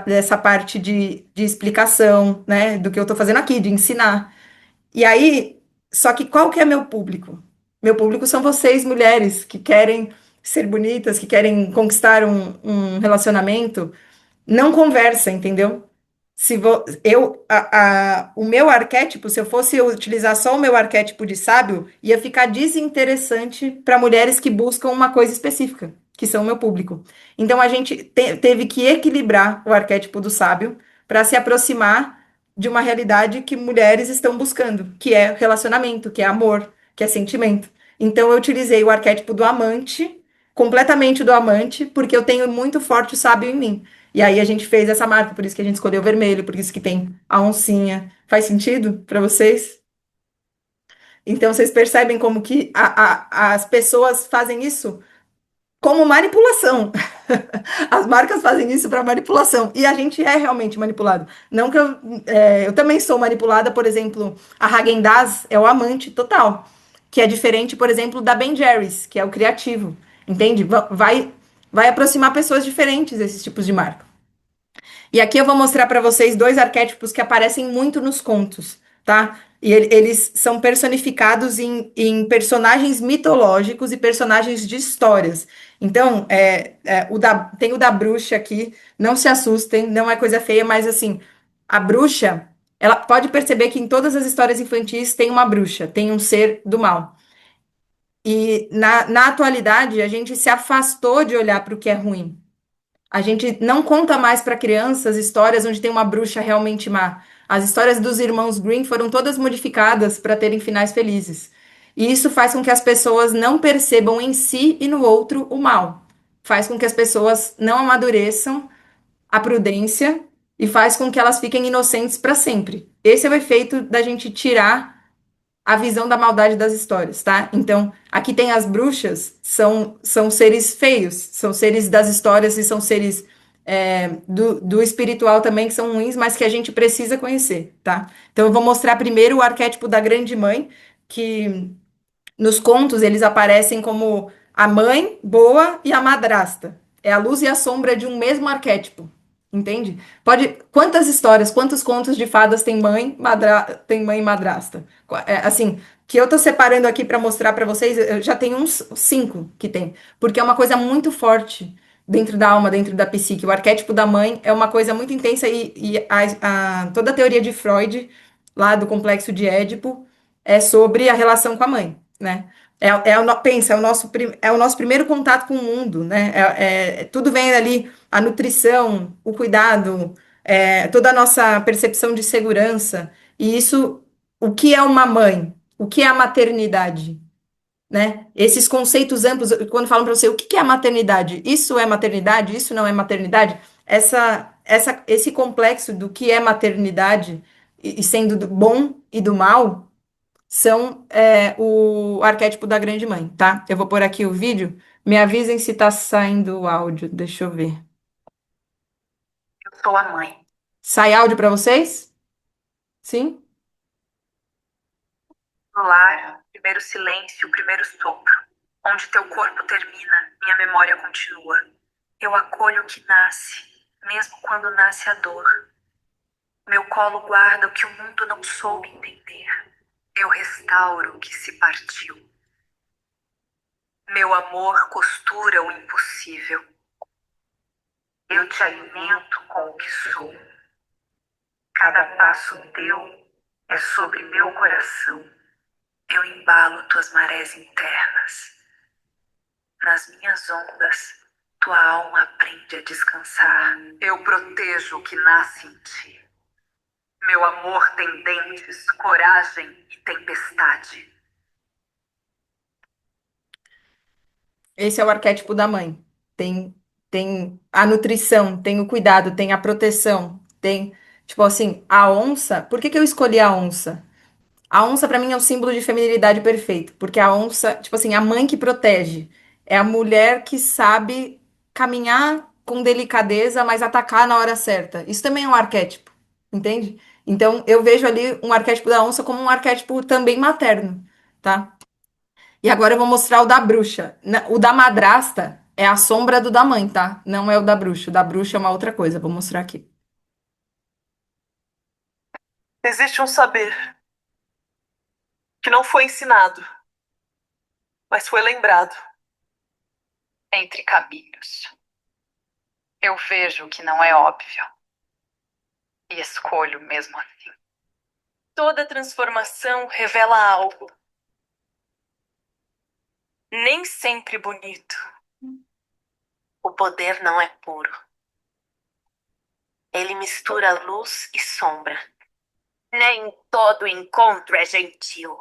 dessa parte de explicação, né, do que eu tô fazendo aqui, de ensinar. E aí, só que qual que é meu público? Meu público são vocês, mulheres, que querem ser bonitas, que querem conquistar um relacionamento, não conversa, entendeu? Se vo, eu, o meu arquétipo, se eu fosse utilizar só o meu arquétipo de sábio, ia ficar desinteressante para mulheres que buscam uma coisa específica, que são o meu público. Então a gente teve que equilibrar o arquétipo do sábio para se aproximar de uma realidade que mulheres estão buscando, que é relacionamento, que é amor, que é sentimento. Então eu utilizei o arquétipo do amante, completamente do amante, porque eu tenho muito forte o sábio em mim. E aí a gente fez essa marca, por isso que a gente escolheu o vermelho, por isso que tem a oncinha. Faz sentido para vocês? Então vocês percebem como que as pessoas fazem isso como manipulação. As marcas fazem isso para manipulação. E a gente é realmente manipulado. Não que eu também sou manipulada, por exemplo, a Häagen-Dazs é o amante total, que é diferente, por exemplo, da Ben Jerry's, que é o criativo. Entende? Vai aproximar pessoas diferentes esses tipos de marca. E aqui eu vou mostrar para vocês dois arquétipos que aparecem muito nos contos, tá? E eles são personificados em personagens mitológicos e personagens de histórias. Então, tem o da bruxa aqui, não se assustem, não é coisa feia, mas assim, a bruxa, ela pode perceber que em todas as histórias infantis tem uma bruxa, tem um ser do mal. E na atualidade, a gente se afastou de olhar para o que é ruim. A gente não conta mais para crianças histórias onde tem uma bruxa realmente má. As histórias dos irmãos Green foram todas modificadas para terem finais felizes. E isso faz com que as pessoas não percebam em si e no outro o mal. Faz com que as pessoas não amadureçam a prudência e faz com que elas fiquem inocentes para sempre. Esse é o efeito da gente tirar a visão da maldade das histórias, tá? Então, aqui tem as bruxas, são seres feios, são seres das histórias e são seres do espiritual também, que são ruins, mas que a gente precisa conhecer, tá? Então, eu vou mostrar primeiro o arquétipo da grande mãe, que nos contos eles aparecem como a mãe boa e a madrasta. É a luz e a sombra de um mesmo arquétipo. Entende? Quantas histórias, quantos contos de fadas tem mãe e madrasta? Assim, que eu tô separando aqui para mostrar para vocês, eu já tenho uns cinco que tem, porque é uma coisa muito forte dentro da alma, dentro da psique. O arquétipo da mãe é uma coisa muito intensa toda a teoria de Freud, lá do complexo de Édipo, é sobre a relação com a mãe, né? Pensa, é o nosso primeiro contato com o mundo, né? Tudo vem ali, a nutrição, o cuidado, toda a nossa percepção de segurança. E isso, o que é uma mãe? O que é a maternidade? Né? Esses conceitos amplos, quando falam para você o que que é a maternidade, isso é maternidade, isso não é maternidade, esse complexo do que é maternidade, e sendo do bom e do mal, são o arquétipo da grande mãe, tá? Eu vou pôr aqui o vídeo, me avisem se tá saindo o áudio, deixa eu ver. Eu sou a mãe. Sai áudio para vocês? Sim? No lar, primeiro silêncio, primeiro sopro. Onde teu corpo termina, minha memória continua. Eu acolho o que nasce, mesmo quando nasce a dor. Meu colo guarda o que o mundo não soube entender. Eu restauro o que se partiu. Meu amor costura o impossível. Eu te alimento com o que sou. Cada passo teu é sobre meu coração. Eu embalo tuas marés internas. Nas minhas ondas, tua alma aprende a descansar. Eu protejo o que nasce em ti. Meu amor tem dentes, coragem e tempestade. Esse é o arquétipo da mãe. Tem, tem a nutrição, tem o cuidado, tem a proteção, tem, tipo assim, a onça. Por que que eu escolhi a onça? A onça, pra mim, é o símbolo de feminilidade perfeito, porque a onça, tipo assim, a mãe que protege, é a mulher que sabe caminhar com delicadeza, mas atacar na hora certa. Isso também é um arquétipo, entende? Então, eu vejo ali um arquétipo da onça como um arquétipo também materno, tá? E agora eu vou mostrar o da bruxa. O da madrasta é a sombra do da mãe, tá? Não é o da bruxa. O da bruxa é uma outra coisa. Vou mostrar aqui. Existe um saber que não foi ensinado, mas foi lembrado. Entre caminhos, eu vejo o que não é óbvio e escolho mesmo assim. Toda transformação revela algo, nem sempre bonito. O poder não é puro. Ele mistura luz e sombra. Nem todo encontro é gentil.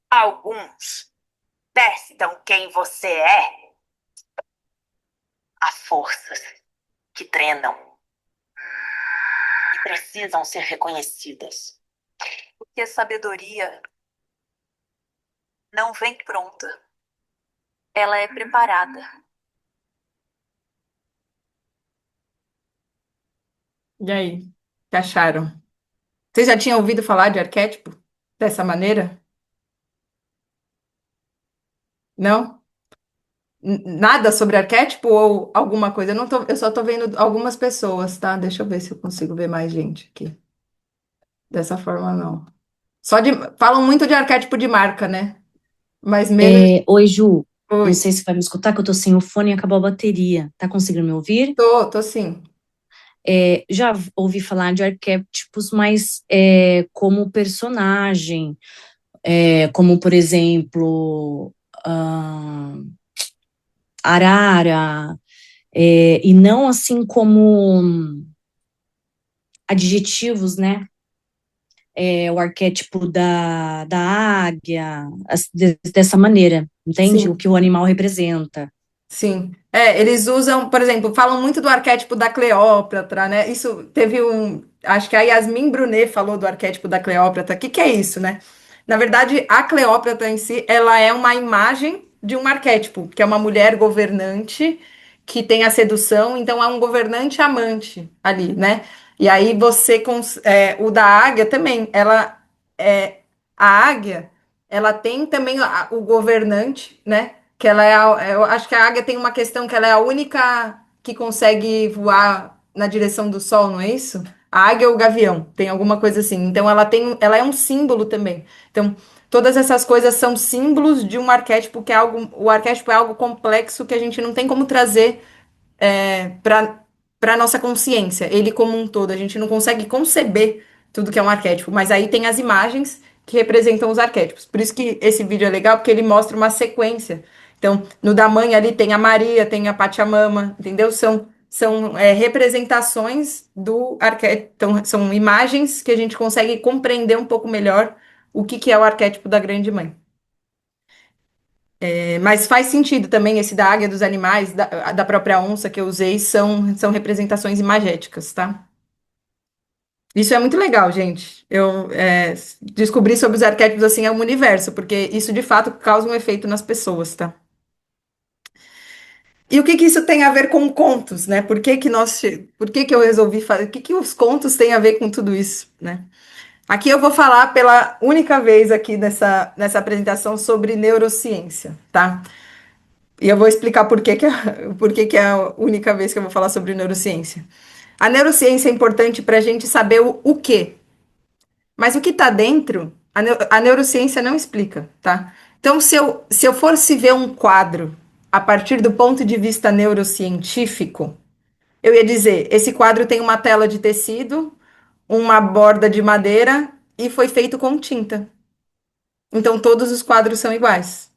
Alguns testam quem você é. Há forças que treinam e precisam ser reconhecidas. Porque a sabedoria não vem pronta. Ela é preparada. E aí? O que acharam? Vocês já tinham ouvido falar de arquétipo dessa maneira? Não? Nada sobre arquétipo ou alguma coisa? Eu só tô vendo algumas pessoas, tá? Deixa eu ver se eu consigo ver mais gente aqui. Dessa forma, não. Falam muito de arquétipo de marca, né? Mas menos. Oi, Ju. Não Oi. sei se vai me escutar, que eu tô sem o fone e acabou a bateria. Tá conseguindo me ouvir? Tô sim. Já ouvi falar de arquétipos, mas como personagem, como, por exemplo, Arara, e não assim como adjetivos, né? O arquétipo da águia, dessa maneira, entende? O Sim. que o animal representa. Sim. Eles usam, por exemplo, falam muito do arquétipo da Cleópatra, né? Isso teve um. Acho que a Yasmin Brunet falou do arquétipo da Cleópatra. O que que é isso, né? Na verdade, a Cleópatra em si, ela é uma imagem de um arquétipo, que é uma mulher governante que tem a sedução, então é um governante amante ali, né? E aí o da águia também, é a águia, ela tem também o governante, né? Que eu acho que a águia tem uma questão que ela é a única que consegue voar na direção do sol, não é isso? A águia ou o gavião, tem alguma coisa assim. Então ela é um símbolo também. Então, todas essas coisas são símbolos de um arquétipo que é algo, o arquétipo é algo complexo que a gente não tem como trazer para nossa consciência, ele como um todo. A gente não consegue conceber tudo que é um arquétipo, mas aí tem as imagens que representam os arquétipos. Por isso que esse vídeo é legal, porque ele mostra uma sequência. Então, no da mãe ali tem a Maria, tem a Pachamama, entendeu? São representações do arquétipo, então, são imagens que a gente consegue compreender um pouco melhor o que que é o arquétipo da grande mãe. Mas faz sentido também esse da águia dos animais, da própria onça que eu usei, são representações imagéticas, tá? Isso é muito legal, gente. Eu descobri sobre os arquétipos assim é um universo, porque isso de fato causa um efeito nas pessoas, tá? E o que que isso tem a ver com contos, né? Por que que eu resolvi fazer? O que que os contos têm a ver com tudo isso, né? Aqui eu vou falar pela única vez aqui nessa apresentação sobre neurociência, tá? E eu vou explicar por que que é a única vez que eu vou falar sobre neurociência. A neurociência é importante para a gente saber o quê, mas o que está dentro, a neurociência não explica, tá? Então, se eu fosse ver um quadro a partir do ponto de vista neurocientífico, eu ia dizer: esse quadro tem uma tela de tecido, uma borda de madeira e foi feito com tinta. Então, todos os quadros são iguais.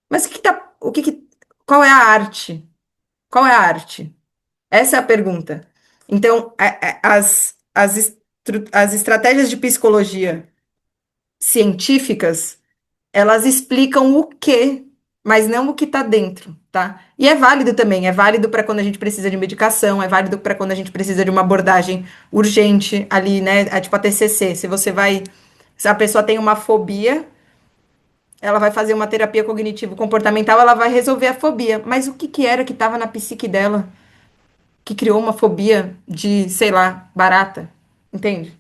Mas qual é a arte? Qual é a arte? Essa é a pergunta. Então, as estratégias de psicologia científicas, elas explicam o quê, mas não o que está dentro, tá? E é válido também, é válido para quando a gente precisa de medicação, é válido para quando a gente precisa de uma abordagem urgente ali, né? É tipo a TCC, se a pessoa tem uma fobia, ela vai fazer uma terapia cognitivo-comportamental, ela vai resolver a fobia. Mas o que que era que estava na psique dela que criou uma fobia de, sei lá, barata? Entende?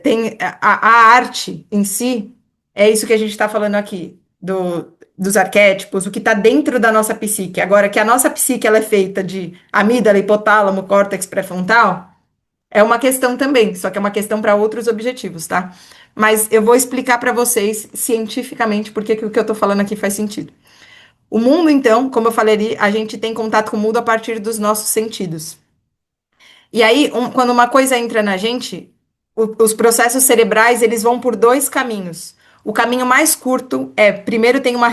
Tem a arte em si, é isso que a gente está falando aqui, dos arquétipos, o que está dentro da nossa psique. Agora, que a nossa psique ela é feita de amígdala, hipotálamo, córtex pré-frontal, é uma questão também, só que é uma questão para outros objetivos, tá? Mas eu vou explicar para vocês cientificamente por que que o que eu estou falando aqui faz sentido. O mundo, então, como eu falei ali, a gente tem contato com o mundo a partir dos nossos sentidos. E aí, quando uma coisa entra na gente, os processos cerebrais, eles vão por dois caminhos. O caminho mais curto é, primeiro tem uma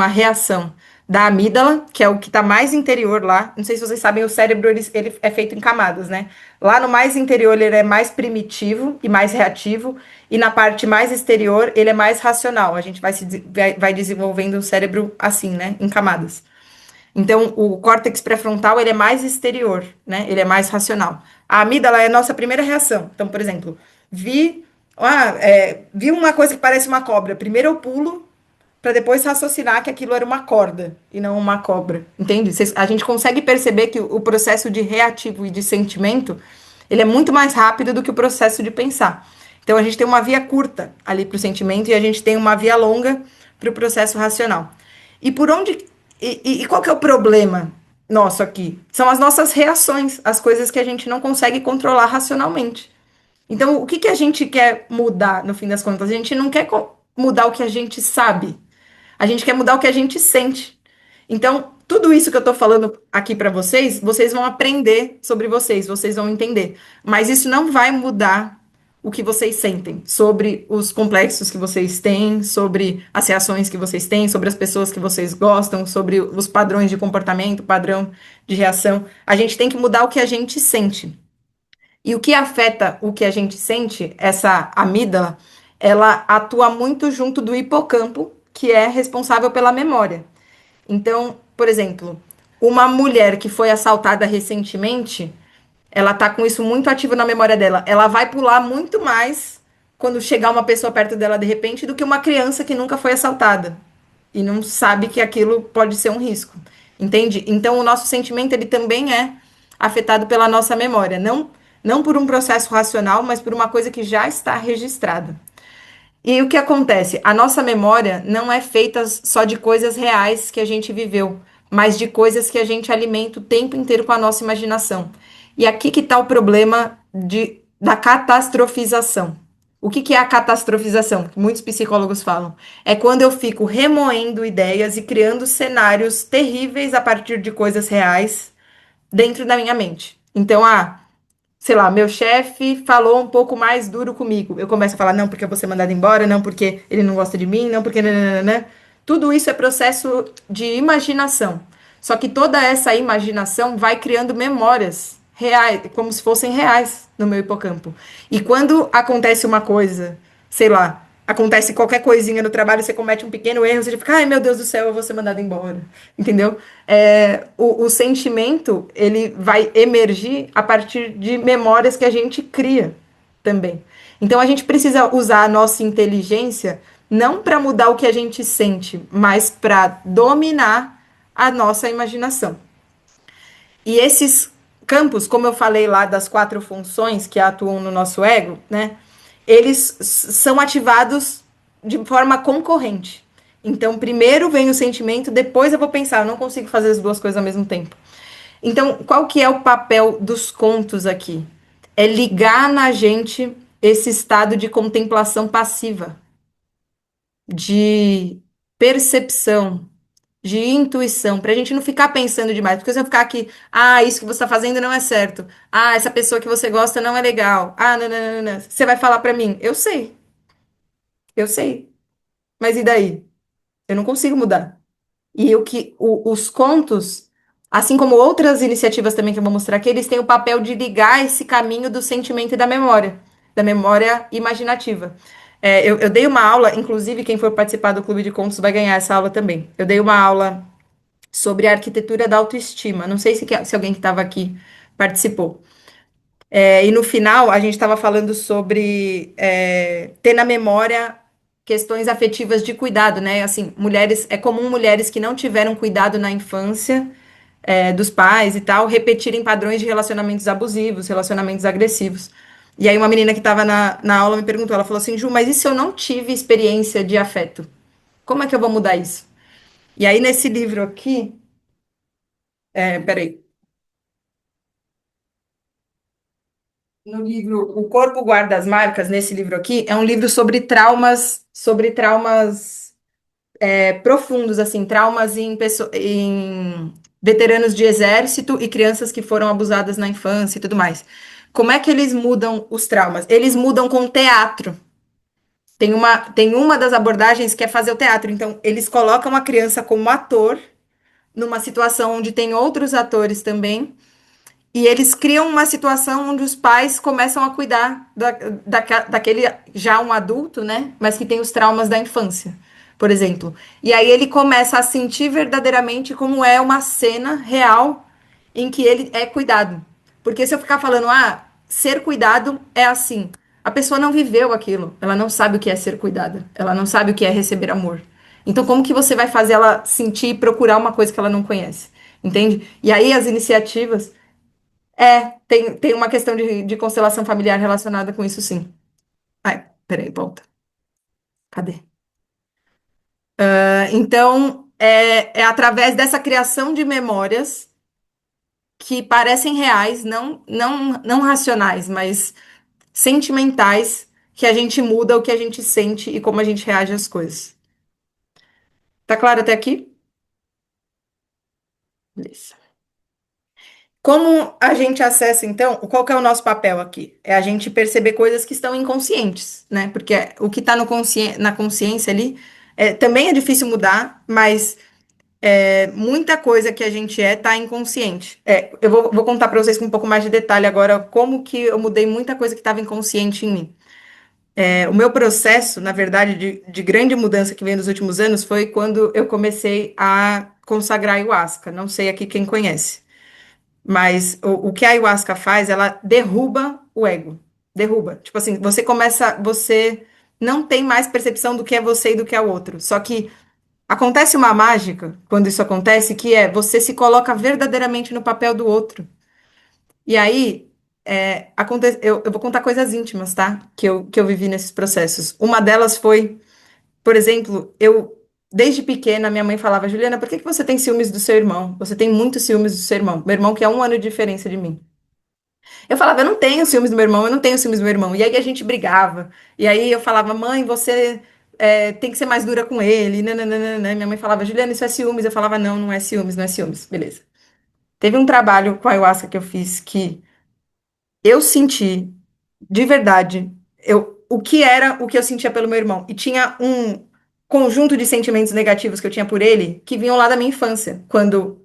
reação da amígdala, que é o que está mais interior lá. Não sei se vocês sabem, o cérebro ele é feito em camadas, né? Lá no mais interior ele é mais primitivo e mais reativo, e na parte mais exterior ele é mais racional. A gente vai desenvolvendo o cérebro assim, né? Em camadas. Então, o córtex pré-frontal, ele é mais exterior, né? Ele é mais racional. A amígdala é a nossa primeira reação. Então, por exemplo, vi uma coisa que parece uma cobra. Primeiro eu pulo para depois raciocinar que aquilo era uma corda e não uma cobra. Entende? A gente consegue perceber que o processo de reativo e de sentimento, ele é muito mais rápido do que o processo de pensar. Então, a gente tem uma via curta ali para o sentimento e a gente tem uma via longa para o processo racional. E por onde e qual que é o problema nosso aqui? São as nossas reações, as coisas que a gente não consegue controlar racionalmente. Então, o que que a gente quer mudar, no fim das contas? A gente não quer mudar o que a gente sabe. A gente quer mudar o que a gente sente. Então, tudo isso que eu tô falando aqui para vocês, vocês vão aprender sobre vocês vão entender. Mas isso não vai mudar o que vocês sentem, sobre os complexos que vocês têm, sobre as reações que vocês têm, sobre as pessoas que vocês gostam, sobre os padrões de comportamento, padrão de reação. A gente tem que mudar o que a gente sente. E o que afeta o que a gente sente, essa amígdala, ela atua muito junto do hipocampo, que é responsável pela memória. Então, por exemplo, uma mulher que foi assaltada recentemente, ela tá com isso muito ativo na memória dela. Ela vai pular muito mais quando chegar uma pessoa perto dela de repente do que uma criança que nunca foi assaltada e não sabe que aquilo pode ser um risco. Entende? Então o nosso sentimento ele também é afetado pela nossa memória, não por um processo racional, mas por uma coisa que já está registrada. E o que acontece? A nossa memória não é feita só de coisas reais que a gente viveu, mas de coisas que a gente alimenta o tempo inteiro com a nossa imaginação. E aqui que está o problema da catastrofização. O que que é a catastrofização? Que muitos psicólogos falam. É quando eu fico remoendo ideias e criando cenários terríveis a partir de coisas reais dentro da minha mente. Então, sei lá, meu chefe falou um pouco mais duro comigo. Eu começo a falar, não, porque eu vou ser mandado embora, não, porque ele não gosta de mim, não, porque. Nananana. Tudo isso é processo de imaginação. Só que toda essa imaginação vai criando memórias reais, como se fossem reais no meu hipocampo. E quando acontece uma coisa, sei lá, acontece qualquer coisinha no trabalho, você comete um pequeno erro, você fica, ai meu Deus do céu, eu vou ser mandado embora. Entendeu? O sentimento, ele vai emergir a partir de memórias que a gente cria também. Então a gente precisa usar a nossa inteligência não para mudar o que a gente sente, mas para dominar a nossa imaginação. E esses campos, como eu falei lá das 4 funções que atuam no nosso ego, né? Eles são ativados de forma concorrente. Então, primeiro vem o sentimento, depois eu vou pensar, eu não consigo fazer as duas coisas ao mesmo tempo. Então, qual que é o papel dos contos aqui? É ligar na gente esse estado de contemplação passiva, de percepção, de intuição, para a gente não ficar pensando demais, porque se eu ficar aqui, isso que você está fazendo não é certo, essa pessoa que você gosta não é legal, não, não, não, não. Você vai falar para mim, eu sei, mas e daí? Eu não consigo mudar. E os contos, assim como outras iniciativas também que eu vou mostrar aqui, eles têm o papel de ligar esse caminho do sentimento e da memória imaginativa. Eu dei uma aula, inclusive quem for participar do Clube de Contos vai ganhar essa aula também. Eu dei uma aula sobre a arquitetura da autoestima. Não sei se alguém que estava aqui participou. E no final, a gente estava falando sobre ter na memória questões afetivas de cuidado, né? Assim, é comum mulheres que não tiveram cuidado na infância, dos pais e tal, repetirem padrões de relacionamentos abusivos, relacionamentos agressivos. E aí uma menina que estava na aula me perguntou, ela falou assim, Ju, mas e se eu não tive experiência de afeto? Como é que eu vou mudar isso? E aí nesse livro aqui, peraí, no livro O Corpo Guarda as Marcas, nesse livro aqui, é um livro sobre traumas profundos, assim, traumas em veteranos de exército e crianças que foram abusadas na infância e tudo mais. Como é que eles mudam os traumas? Eles mudam com teatro. Tem uma das abordagens que é fazer o teatro. Então, eles colocam a criança como ator numa situação onde tem outros atores também. E eles criam uma situação onde os pais começam a cuidar daquele já um adulto, né? Mas que tem os traumas da infância, por exemplo. E aí ele começa a sentir verdadeiramente como é uma cena real em que ele é cuidado. Porque se eu ficar falando, ser cuidado é assim, a pessoa não viveu aquilo, ela não sabe o que é ser cuidada, ela não sabe o que é receber amor. Então, como que você vai fazer ela sentir e procurar uma coisa que ela não conhece? Entende? E aí as iniciativas tem uma questão de constelação familiar relacionada com isso, sim. Ai, peraí, volta. Cadê? Então, é através dessa criação de memórias que parecem reais, não racionais, mas sentimentais, que a gente muda o que a gente sente e como a gente reage às coisas. Tá claro até aqui? Beleza. Como a gente acessa, então, qual que é o nosso papel aqui? É a gente perceber coisas que estão inconscientes, né? Porque o que está no na consciência ali também é difícil mudar, mas muita coisa que a gente está inconsciente. Eu vou contar para vocês com um pouco mais de detalhe agora como que eu mudei muita coisa que estava inconsciente em mim. O meu processo, na verdade, de grande mudança que veio nos últimos anos foi quando eu comecei a consagrar ayahuasca. Não sei aqui quem conhece. Mas o que a ayahuasca faz, ela derruba o ego. Derruba. Tipo assim, você não tem mais percepção do que é você e do que é o outro. Só que acontece uma mágica quando isso acontece, que é você se coloca verdadeiramente no papel do outro. E aí, eu vou contar coisas íntimas, tá? Que eu vivi nesses processos. Uma delas foi, por exemplo, desde pequena, minha mãe falava, Juliana, por que que você tem ciúmes do seu irmão? Você tem muitos ciúmes do seu irmão. Meu irmão que é 1 ano de diferença de mim. Eu falava, eu não tenho ciúmes do meu irmão, eu não tenho ciúmes do meu irmão. E aí a gente brigava. E aí eu falava, mãe, você tem que ser mais dura com ele. Nananana. Minha mãe falava, Juliana, isso é ciúmes. Eu falava, não, não é ciúmes, não é ciúmes. Beleza. Teve um trabalho com a ayahuasca que eu fiz que eu senti, de verdade, o que era o que eu sentia pelo meu irmão. E tinha um conjunto de sentimentos negativos que eu tinha por ele que vinham lá da minha infância. Quando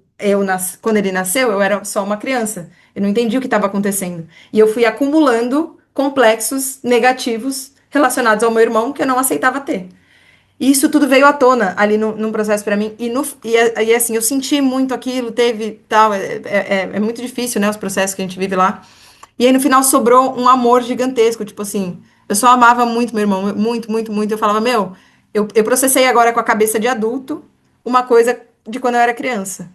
ele nasceu, eu era só uma criança. Eu não entendi o que estava acontecendo. E eu fui acumulando complexos negativos relacionados ao meu irmão que eu não aceitava ter. E isso tudo veio à tona ali no, num processo para mim. E assim, eu senti muito aquilo, teve tal. É muito difícil, né? Os processos que a gente vive lá. E aí no final sobrou um amor gigantesco. Tipo assim, eu só amava muito meu irmão, muito, muito, muito. Eu falava, meu, eu processei agora com a cabeça de adulto uma coisa de quando eu era criança.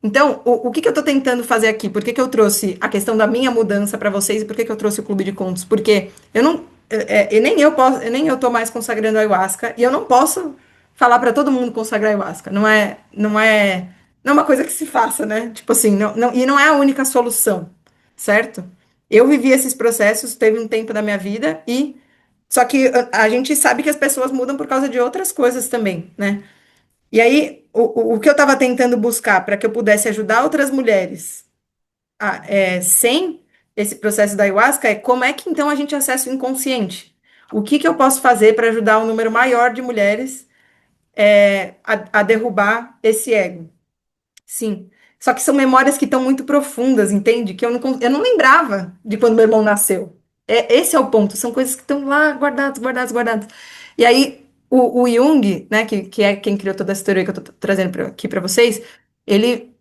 Então, o que que eu tô tentando fazer aqui? Por que que eu trouxe a questão da minha mudança para vocês e por que que eu trouxe o Clube de Contos? Porque eu não, e nem eu posso, nem eu tô mais consagrando a ayahuasca e eu não posso falar para todo mundo consagrar a ayahuasca. Não é uma coisa que se faça, né? Tipo assim, e não é a única solução, certo? Eu vivi esses processos, teve um tempo da minha vida e só que a gente sabe que as pessoas mudam por causa de outras coisas também, né? E aí, o que eu estava tentando buscar para que eu pudesse ajudar outras mulheres sem esse processo da ayahuasca é como é que então a gente acessa o inconsciente? O que que eu posso fazer para ajudar um número maior de mulheres a derrubar esse ego? Sim. Só que são memórias que estão muito profundas, entende? Que eu não lembrava de quando meu irmão nasceu. Esse é o ponto. São coisas que estão lá guardadas, guardadas, guardadas. E aí, o Jung, né, que é quem criou toda essa teoria que eu estou trazendo aqui para vocês, ele,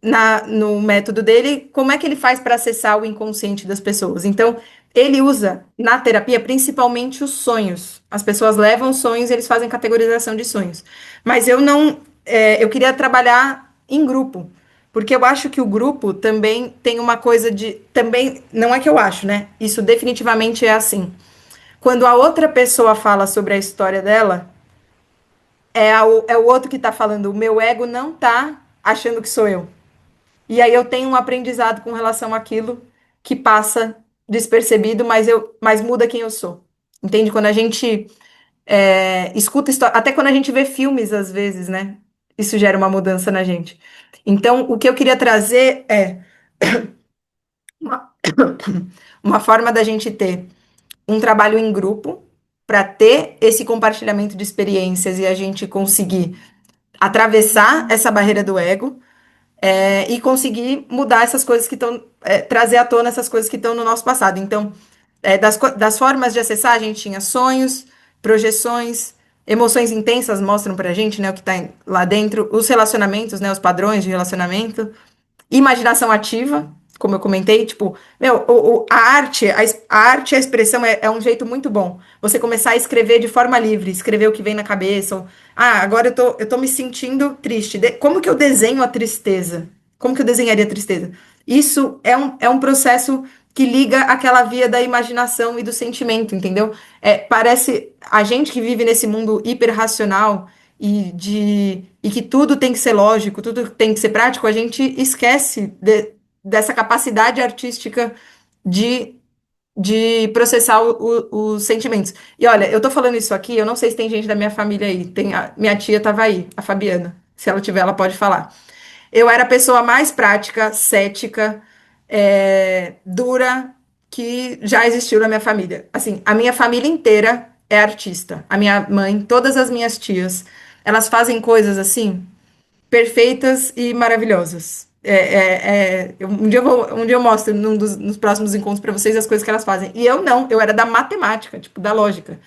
no método dele, como é que ele faz para acessar o inconsciente das pessoas? Então, ele usa na terapia principalmente os sonhos. As pessoas levam sonhos e eles fazem categorização de sonhos. Mas eu não. Eu queria trabalhar em grupo. Porque eu acho que o grupo também tem uma coisa de. Também. Não é que eu acho, né? Isso definitivamente é assim. Quando a outra pessoa fala sobre a história dela, é o outro que tá falando. O meu ego não tá achando que sou eu. E aí eu tenho um aprendizado com relação àquilo que passa despercebido, mas muda quem eu sou. Entende? Quando a gente escuta história, até quando a gente vê filmes, às vezes, né? Isso gera uma mudança na gente. Então, o que eu queria trazer é uma, uma forma da gente ter um trabalho em grupo para ter esse compartilhamento de experiências e a gente conseguir atravessar essa barreira do ego e conseguir mudar essas coisas que estão, trazer à tona essas coisas que estão no nosso passado. Então, das formas de acessar, a gente tinha sonhos, projeções, emoções intensas mostram pra gente, né, o que tá lá dentro, os relacionamentos, né, os padrões de relacionamento, imaginação ativa, como eu comentei, tipo, meu, a arte, a expressão é um jeito muito bom. Você começar a escrever de forma livre, escrever o que vem na cabeça. Agora eu tô me sentindo triste. Como que eu desenho a tristeza? Como que eu desenharia a tristeza? Isso é um processo que liga aquela via da imaginação e do sentimento, entendeu? Parece a gente que vive nesse mundo hiperracional e que tudo tem que ser lógico, tudo tem que ser prático, a gente esquece dessa capacidade artística de, de processar os sentimentos. E olha, eu tô falando isso aqui, eu não sei se tem gente da minha família aí, minha tia tava aí, a Fabiana, se ela tiver, ela pode falar. Eu era a pessoa mais prática, cética, dura que já existiu na minha família. Assim, a minha família inteira é artista. A minha mãe, todas as minhas tias, elas fazem coisas assim perfeitas e maravilhosas. Um dia eu mostro nos próximos encontros para vocês as coisas que elas fazem. E eu não, eu era da matemática, tipo, da lógica.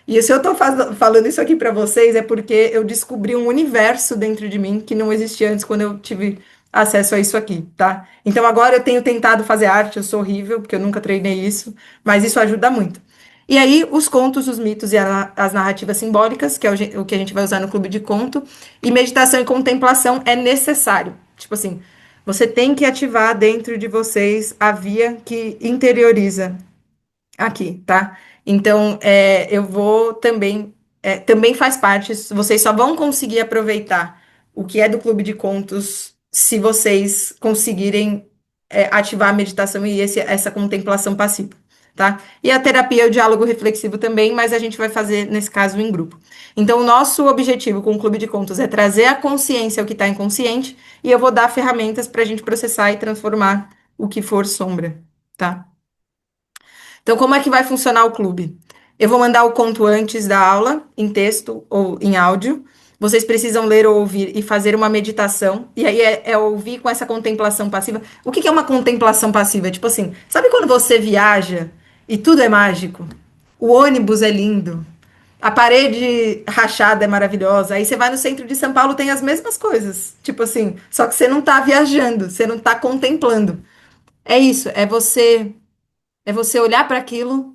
E se eu tô falando isso aqui para vocês é porque eu descobri um universo dentro de mim que não existia antes quando eu tive acesso a isso aqui, tá? Então agora eu tenho tentado fazer arte, eu sou horrível, porque eu nunca treinei isso, mas isso ajuda muito. E aí, os contos, os mitos e as narrativas simbólicas, que é o que a gente vai usar no clube de conto, e meditação e contemplação é necessário. Tipo assim, você tem que ativar dentro de vocês a via que interioriza aqui, tá? Então, eu vou também, também faz parte, vocês só vão conseguir aproveitar o que é do Clube de Contos se vocês conseguirem ativar a meditação e essa contemplação passiva, tá? E a terapia é o diálogo reflexivo também, mas a gente vai fazer, nesse caso, em grupo. Então, o nosso objetivo com o Clube de Contos é trazer à consciência o que está inconsciente e eu vou dar ferramentas para a gente processar e transformar o que for sombra, tá? Então, como é que vai funcionar o clube? Eu vou mandar o conto antes da aula, em texto ou em áudio. Vocês precisam ler ou ouvir e fazer uma meditação. E aí é ouvir com essa contemplação passiva. O que que é uma contemplação passiva? É tipo assim, sabe quando você viaja e tudo é mágico? O ônibus é lindo. A parede rachada é maravilhosa. Aí você vai no centro de São Paulo, tem as mesmas coisas. Tipo assim, só que você não tá viajando, você não tá contemplando. É isso, é você olhar para aquilo,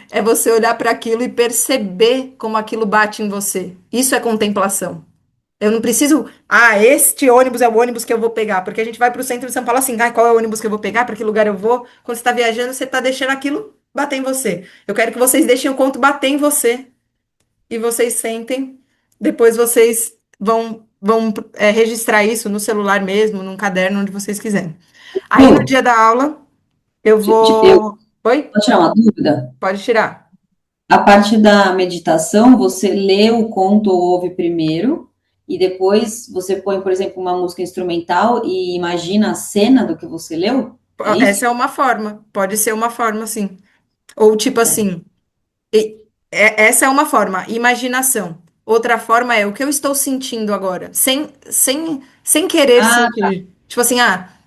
é você olhar para aquilo e perceber como aquilo bate em você. Isso é contemplação. Eu não preciso, este ônibus é o ônibus que eu vou pegar, porque a gente vai para o centro de São Paulo assim, qual é o ônibus que eu vou pegar, para que lugar eu vou? Quando você está viajando, você está deixando aquilo bater em você. Eu quero que vocês deixem o conto bater em você e vocês sentem. Depois vocês vão registrar isso no celular mesmo, num caderno, onde vocês quiserem. Aí no Lu, dia da aula, eu eu vou. Oi? vou tirar uma dúvida. Pode tirar. A parte da meditação, você lê o conto ou ouve primeiro, e depois você põe, por exemplo, uma música instrumental e imagina a cena do que você leu? É Essa isso? é uma forma, pode ser uma forma, sim. Ou tipo Certo. assim, essa é uma forma, imaginação. Outra forma é o que eu estou sentindo agora, sem querer Ah, sentir. Tipo assim,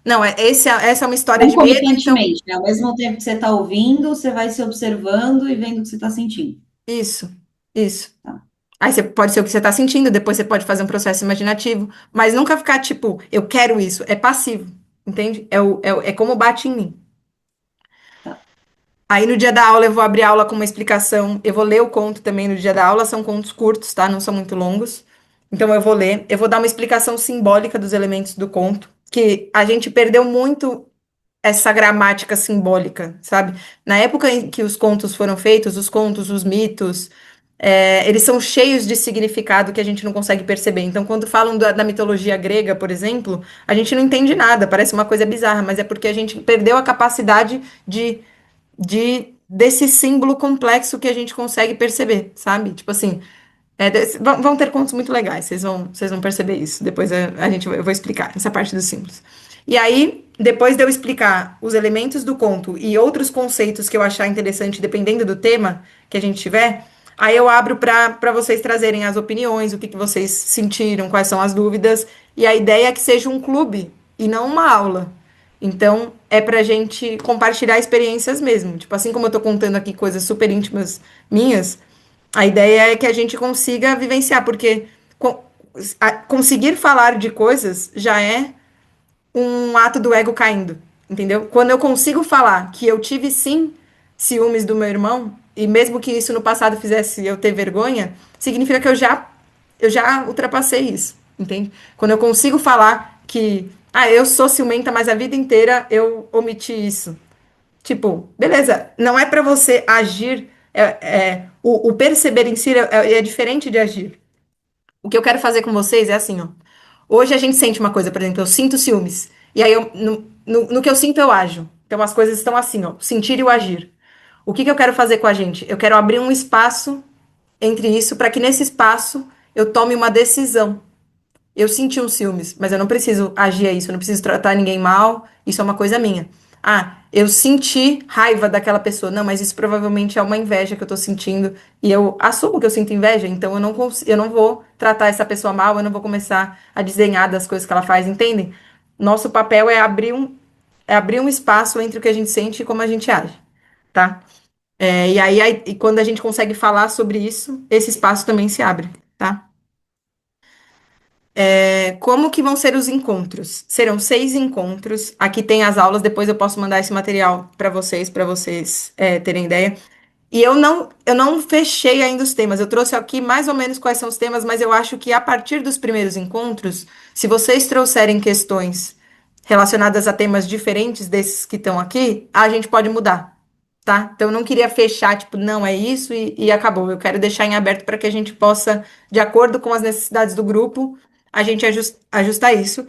não, essa é uma história de medo, então concomitantemente, né? Ao mesmo tempo que você está ouvindo, você vai se observando e vendo o que você está sentindo. isso, isso. Tá. Aí você pode ser o que você está sentindo, depois você pode fazer um processo imaginativo, mas nunca ficar tipo, eu quero isso, é passivo, entende? É como bate em mim. Tá. Aí no dia da aula eu vou abrir a aula com uma explicação. Eu vou ler o conto também no dia da aula, são contos curtos, tá? Não são muito longos. Então eu vou ler, eu vou dar uma explicação simbólica dos elementos do conto, que a gente perdeu muito essa gramática simbólica, sabe? Na época em que os contos foram feitos, os contos, os mitos, eles são cheios de significado que a gente não consegue perceber. Então, quando falam da mitologia grega, por exemplo, a gente não entende nada, parece uma coisa bizarra, mas é porque a gente perdeu a capacidade desse símbolo complexo que a gente consegue perceber, sabe? Tipo assim, vão ter contos muito legais, vocês vão perceber isso. Depois eu vou explicar essa parte dos símbolos. E aí, depois de eu explicar os elementos do conto e outros conceitos que eu achar interessante, dependendo do tema que a gente tiver, aí eu abro para vocês trazerem as opiniões, o que vocês sentiram, quais são as dúvidas. E a ideia é que seja um clube e não uma aula. Então, é pra gente compartilhar experiências mesmo. Tipo, assim como eu tô contando aqui coisas super íntimas minhas, a ideia é que a gente consiga vivenciar, porque conseguir falar de coisas já é um ato do ego caindo, entendeu? Quando eu consigo falar que eu tive sim ciúmes do meu irmão, e mesmo que isso no passado fizesse eu ter vergonha, significa que eu já ultrapassei isso, entende? Quando eu consigo falar que, eu sou ciumenta, mas a vida inteira eu omiti isso. Tipo, beleza, não é pra você agir, o perceber em si é diferente de agir. O que eu quero fazer com vocês é assim, ó. Hoje a gente sente uma coisa, por exemplo, eu sinto ciúmes. E aí, no que eu sinto, eu ajo. Então as coisas estão assim, ó. Sentir e o agir. O que que eu quero fazer com a gente? Eu quero abrir um espaço entre isso, para que nesse espaço eu tome uma decisão. Eu senti um ciúmes, mas eu não preciso agir a isso, eu não preciso tratar ninguém mal, isso é uma coisa minha. Eu senti raiva daquela pessoa. Não, mas isso provavelmente é uma inveja que eu tô sentindo. E eu assumo que eu sinto inveja, então eu não vou tratar essa pessoa mal, eu não vou começar a desdenhar das coisas que ela faz, entendem? Nosso papel é abrir um espaço entre o que a gente sente e como a gente age, tá? E aí, e quando a gente consegue falar sobre isso, esse espaço também se abre, tá? Como que vão ser os encontros? Serão 6 encontros. Aqui tem as aulas, depois eu posso mandar esse material para vocês terem ideia. E eu não fechei ainda os temas. Eu trouxe aqui mais ou menos quais são os temas, mas eu acho que a partir dos primeiros encontros, se vocês trouxerem questões relacionadas a temas diferentes desses que estão aqui, a gente pode mudar, tá? Então eu não queria fechar, tipo, não, é isso e acabou. Eu quero deixar em aberto para que a gente possa, de acordo com as necessidades do grupo, a gente ajustar isso.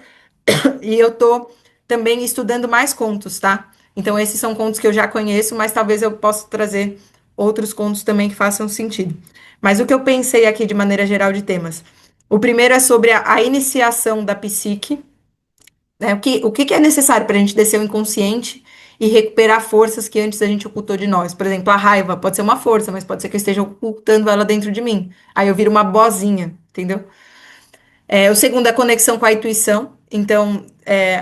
E eu tô também estudando mais contos, tá? Então, esses são contos que eu já conheço, mas talvez eu possa trazer outros contos também que façam sentido. Mas o que eu pensei aqui de maneira geral de temas. O primeiro é sobre a iniciação da psique, né? O que que é necessário para a gente descer o inconsciente e recuperar forças que antes a gente ocultou de nós? Por exemplo, a raiva pode ser uma força, mas pode ser que eu esteja ocultando ela dentro de mim. Aí eu viro uma bozinha, entendeu? O segundo é a conexão com a intuição. Então,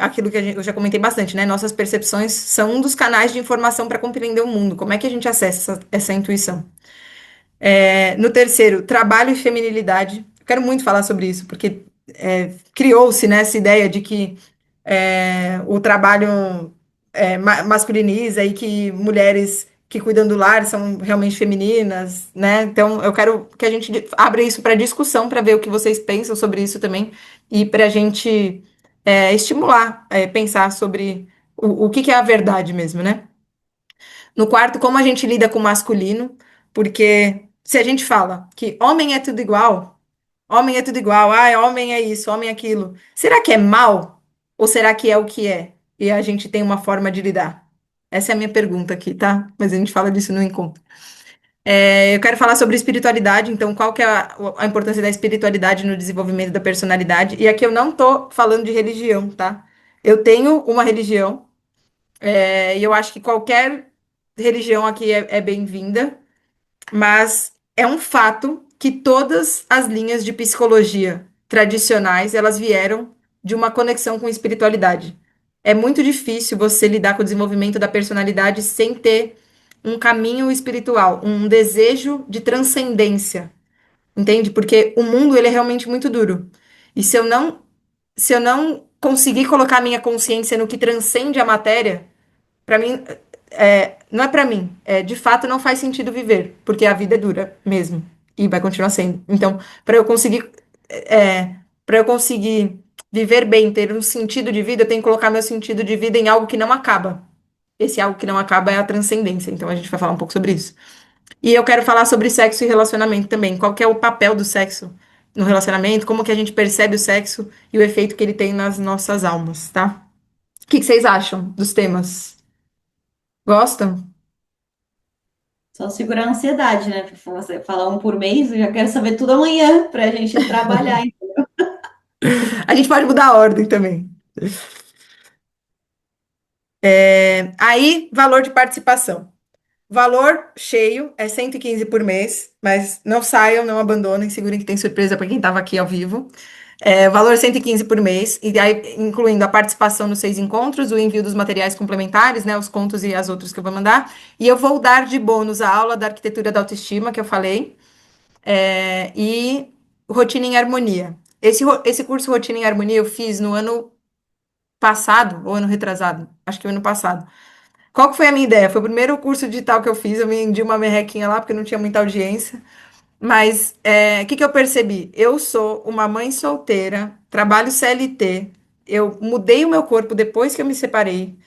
aquilo que eu já comentei bastante, né? Nossas percepções são um dos canais de informação para compreender o mundo. Como é que a gente acessa essa intuição? No terceiro, trabalho e feminilidade. Eu quero muito falar sobre isso, porque criou-se, né, essa ideia de que o trabalho masculiniza e que mulheres que cuidam do lar são realmente femininas, né? Então, eu quero que a gente abra isso para discussão, para ver o que vocês pensam sobre isso também, e para a gente estimular, pensar sobre o que que é a verdade mesmo, né? No quarto, como a gente lida com o masculino, porque se a gente fala que homem é tudo igual, homem é isso, homem é aquilo, será que é mal? Ou será que é o que é? E a gente tem uma forma de lidar? Essa é a minha pergunta aqui, tá? Mas a gente fala disso no encontro. Eu quero falar sobre espiritualidade, então qual que é a importância da espiritualidade no desenvolvimento da personalidade? E aqui eu não tô falando de religião, tá? Eu tenho uma religião, e eu acho que qualquer religião aqui é bem-vinda, mas é um fato que todas as linhas de psicologia tradicionais, elas vieram de uma conexão com espiritualidade. É muito difícil você lidar com o desenvolvimento da personalidade sem ter um caminho espiritual, um desejo de transcendência, entende? Porque o mundo ele é realmente muito duro. E se eu não conseguir colocar a minha consciência no que transcende a matéria, para mim, não é para mim. De fato, não faz sentido viver, porque a vida é dura mesmo e vai continuar sendo. Então, para eu conseguir, para eu conseguir viver bem, ter um sentido de vida, eu tenho que colocar meu sentido de vida em algo que não acaba. Esse algo que não acaba é a transcendência. Então, a gente vai falar um pouco sobre isso. E eu quero falar sobre sexo e relacionamento também. Qual que é o papel do sexo no relacionamento? Como que a gente percebe o sexo e o efeito que ele tem nas nossas almas, tá? O que que vocês acham dos temas? Gostam? Só segurar a ansiedade, né? Pra você falar um por mês, eu já quero saber tudo amanhã para a gente trabalhar. A gente pode mudar a ordem também. Aí, valor de participação. Valor cheio é 115 por mês, mas não saiam, não abandonem, segurem que tem surpresa para quem estava aqui ao vivo. Valor 115 por mês, e aí, incluindo a participação nos 6 encontros, o envio dos materiais complementares, né, os contos e as outras que eu vou mandar. E eu vou dar de bônus a aula da arquitetura da autoestima, que eu falei, e rotina em harmonia. Esse curso Rotina em Harmonia eu fiz no ano passado, ou ano retrasado, acho que foi ano passado. Qual que foi a minha ideia? Foi o primeiro curso digital que eu fiz, eu vendi uma merrequinha lá, porque não tinha muita audiência. Mas o que que eu percebi? Eu sou uma mãe solteira, trabalho CLT, eu mudei o meu corpo depois que eu me separei,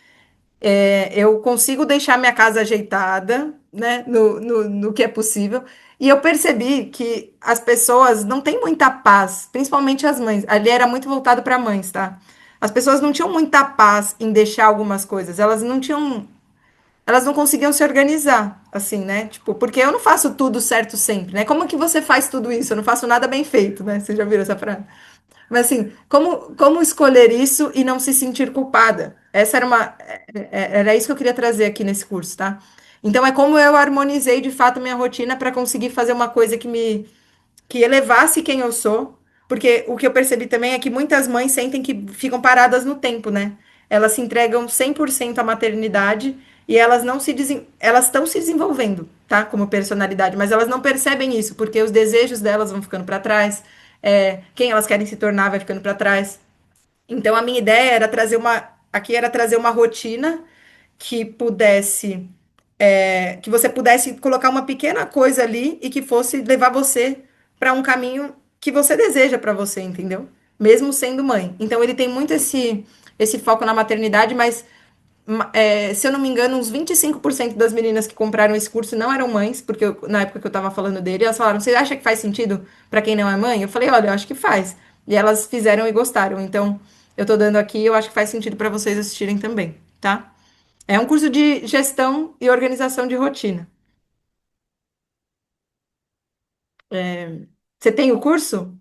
eu consigo deixar minha casa ajeitada, né, no que é possível. E eu percebi que as pessoas não têm muita paz, principalmente as mães. Ali era muito voltado para mães, tá? As pessoas não tinham muita paz em deixar algumas coisas, elas não conseguiam se organizar, assim, né? Tipo, porque eu não faço tudo certo sempre, né? Como que você faz tudo isso? Eu não faço nada bem feito, né? Você já viram essa frase? Mas assim, como escolher isso e não se sentir culpada? Essa era isso que eu queria trazer aqui nesse curso, tá? Então é como eu harmonizei de fato minha rotina para conseguir fazer uma coisa que elevasse quem eu sou, porque o que eu percebi também é que muitas mães sentem que ficam paradas no tempo, né? Elas se entregam 100% à maternidade e elas não se elas estão se desenvolvendo, tá? Como personalidade, mas elas não percebem isso, porque os desejos delas vão ficando para trás, quem elas querem se tornar vai ficando para trás. Então a minha ideia era trazer uma rotina que pudesse que você pudesse colocar uma pequena coisa ali e que fosse levar você para um caminho que você deseja para você, entendeu? Mesmo sendo mãe. Então ele tem muito esse foco na maternidade, mas se eu não me engano, uns 25% das meninas que compraram esse curso não eram mães, porque na época que eu tava falando dele, elas falaram: Você acha que faz sentido para quem não é mãe? Eu falei: Olha, eu acho que faz. E elas fizeram e gostaram. Então, eu tô dando aqui, eu acho que faz sentido para vocês assistirem também, tá? É um curso de gestão e organização de rotina. Você tem o curso?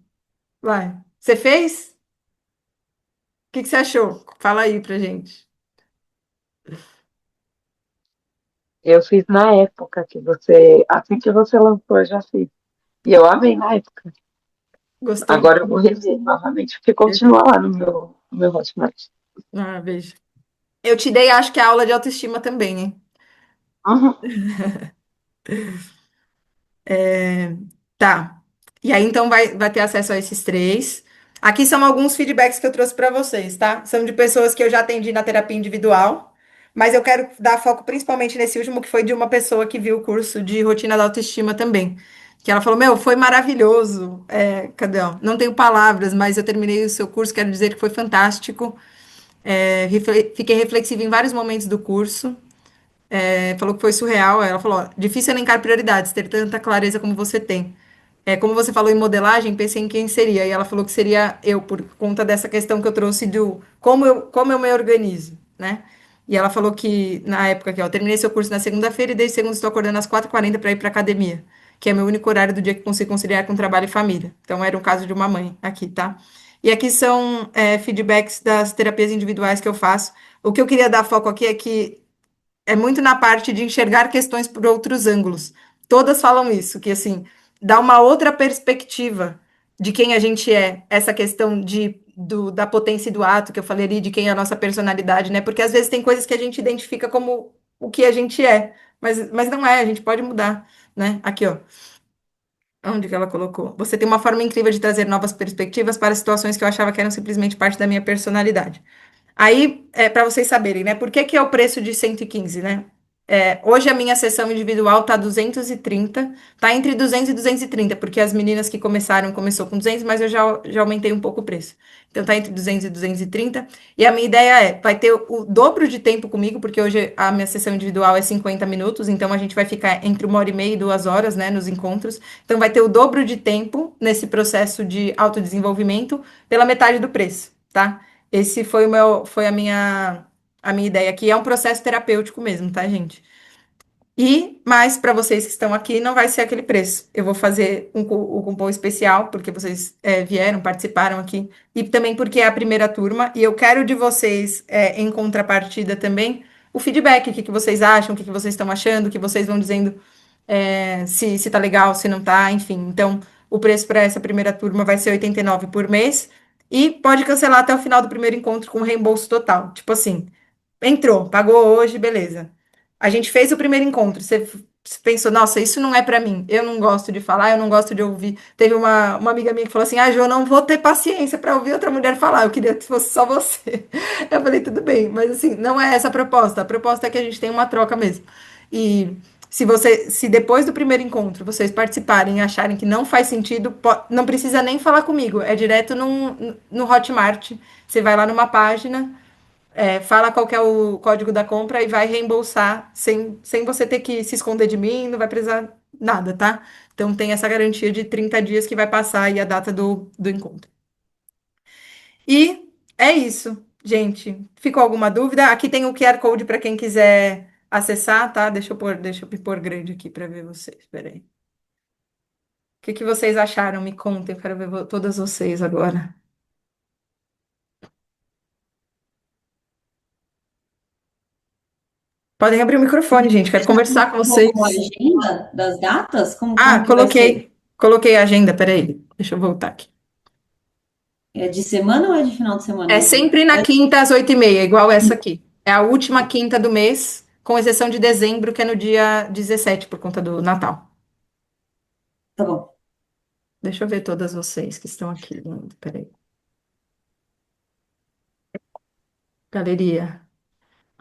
Vai. Você fez? O que que você achou? Fala aí pra gente. Eu fiz na época que você, assim que você lançou, eu já fiz. E eu amei na época. Gostou? Agora eu vou rever novamente, porque continua lá no meu Hotmart. Ah, veja. Eu te dei, acho que a aula de autoestima também, hein? Uhum. Tá. E aí, então, vai ter acesso a esses três. Aqui são alguns feedbacks que eu trouxe para vocês, tá? São de pessoas que eu já atendi na terapia individual, mas eu quero dar foco principalmente nesse último, que foi de uma pessoa que viu o curso de rotina da autoestima também. Que ela falou: Meu, foi maravilhoso. Cadê? Ó? Não tenho palavras, mas eu terminei o seu curso, quero dizer que foi fantástico. Fiquei reflexiva em vários momentos do curso. Falou que foi surreal. Ela falou: ó, difícil elencar prioridades, ter tanta clareza como você tem. Como você falou em modelagem, pensei em quem seria. E ela falou que seria eu, por conta dessa questão que eu trouxe do como eu me organizo, né? E ela falou que, na época que eu terminei seu curso na segunda-feira e desde segunda estou acordando às 4h40 para ir para academia, que é meu único horário do dia que consigo conciliar com trabalho e família. Então, era um caso de uma mãe aqui, tá? E aqui são feedbacks das terapias individuais que eu faço. O que eu queria dar foco aqui é que é muito na parte de enxergar questões por outros ângulos. Todas falam isso, que assim, dá uma outra perspectiva de quem a gente é, essa questão da potência e do ato que eu falei ali, de quem é a nossa personalidade, né? Porque às vezes tem coisas que a gente identifica como o que a gente é, mas não é, a gente pode mudar, né? Aqui, ó. Onde que ela colocou? Você tem uma forma incrível de trazer novas perspectivas para situações que eu achava que eram simplesmente parte da minha personalidade. Aí, para vocês saberem, né? Por que que é o preço de 115, né? Hoje a minha sessão individual tá 230, tá entre 200 e 230, porque as meninas que começou com 200, mas eu já aumentei um pouco o preço. Então tá entre 200 e 230. E a minha ideia vai ter o dobro de tempo comigo, porque hoje a minha sessão individual é 50 minutos, então a gente vai ficar entre 1h30 e 2 horas, né, nos encontros. Então vai ter o dobro de tempo nesse processo de autodesenvolvimento pela metade do preço, tá? Esse foi a minha ideia aqui. É um processo terapêutico mesmo, tá, gente? Mas para vocês que estão aqui, não vai ser aquele preço. Eu vou fazer o cupom especial, porque vocês vieram, participaram aqui, e também porque é a primeira turma, e eu quero de vocês, em contrapartida também, o feedback, o que que vocês acham, o que que vocês estão achando, o que vocês vão dizendo, se tá legal, se não tá, enfim. Então, o preço para essa primeira turma vai ser 89 por mês, e pode cancelar até o final do primeiro encontro com reembolso total. Tipo assim, entrou, pagou hoje, beleza. A gente fez o primeiro encontro. Você pensou, nossa, isso não é pra mim. Eu não gosto de falar, eu não gosto de ouvir. Teve uma amiga minha que falou assim: Ah, Jo, eu não vou ter paciência pra ouvir outra mulher falar. Eu queria que fosse só você. Eu falei, tudo bem, mas assim, não é essa a proposta. A proposta é que a gente tenha uma troca mesmo. E se depois do primeiro encontro vocês participarem e acharem que não faz sentido, não precisa nem falar comigo. É direto no Hotmart. Você vai lá numa página. Fala qual que é o código da compra e vai reembolsar sem você ter que se esconder de mim, não vai precisar nada, tá? Então tem essa garantia de 30 dias que vai passar aí a data do encontro. E é isso, gente. Ficou alguma dúvida? Aqui tem o QR Code para quem quiser acessar, tá? Deixa eu me pôr grande aqui para ver vocês. Espera aí. O que que vocês acharam? Me contem, eu quero ver todas vocês agora. Podem abrir o microfone, gente. Quero Já conversar com colocou a vocês. agenda das datas? Como Ah, que vai ser? coloquei a agenda, peraí. Deixa eu voltar aqui. É de semana ou é de final de É semana? sempre na quinta às 8h30, igual essa aqui. É a última quinta do mês, com exceção de dezembro, que é no dia 17, por conta do Natal. Tá bom. Deixa eu ver todas vocês que estão aqui. Peraí. Galeria.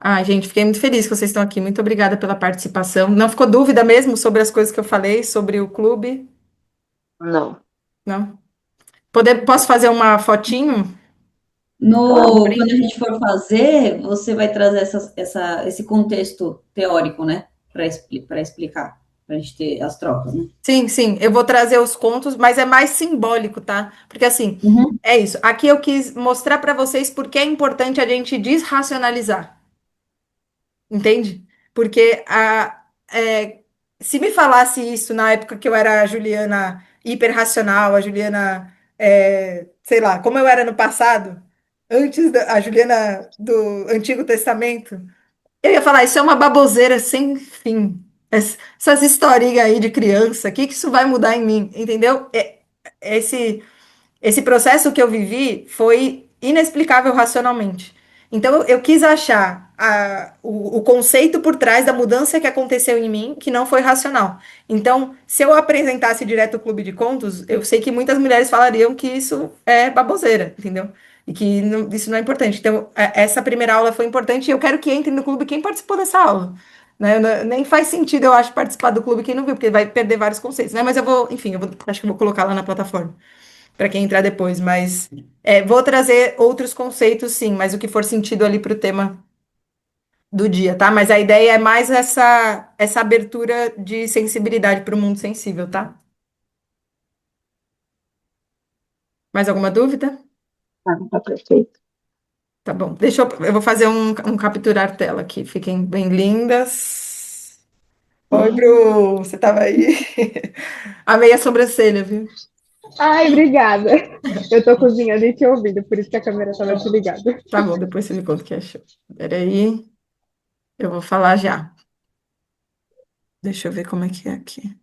Ai, gente, fiquei muito feliz que vocês estão aqui. Muito obrigada pela participação. Não ficou dúvida mesmo sobre as coisas que eu falei, sobre o clube? Não, Não? Posso fazer uma fotinho? Um No, quando a print? gente for fazer, você vai trazer esse contexto teórico, né? Para explicar pra gente ter as trocas, né? Sim, sim, eu vou trazer os contos, mas é mais simbólico, tá? Porque assim, Uhum. é isso. Aqui eu quis mostrar para vocês por que é importante a gente desracionalizar, entende? Porque se me falasse isso na época que eu era a Juliana hiperracional, a Juliana, sei lá, como eu era no passado, antes da a Juliana do Antigo Testamento, eu ia falar, isso é uma baboseira sem fim. Essas historinhas aí de criança, o que que isso vai mudar em mim? Entendeu? Esse processo que eu vivi foi inexplicável racionalmente. Então, eu quis achar o conceito por trás da mudança que aconteceu em mim, que não foi racional. Então, se eu apresentasse direto o Clube de Contos, eu sei que muitas mulheres falariam que isso é baboseira, entendeu? E que isso não é importante. Então, essa primeira aula foi importante e eu quero que entre no clube quem participou dessa aula. Né? Nem faz sentido, eu acho, participar do clube quem não viu, porque vai perder vários conceitos, né? Mas eu vou, enfim, acho que eu vou colocar lá na plataforma para quem entrar depois, mas vou trazer outros conceitos, sim, mas o que for sentido ali para o tema do dia, tá? Mas a ideia é mais essa abertura de sensibilidade para o mundo sensível, tá? Mais alguma dúvida? Tá perfeito. Tá bom. Eu vou fazer um capturar tela aqui. Fiquem bem lindas. Oi, Bru, você tava aí? Amei a sobrancelha, viu? Ai, obrigada. Eu tô cozinhando e te ouvindo, por isso que a câmera tava desligada. Tá bom, depois você me conta o que achou. Peraí, eu vou falar já. Deixa eu ver como é que é aqui.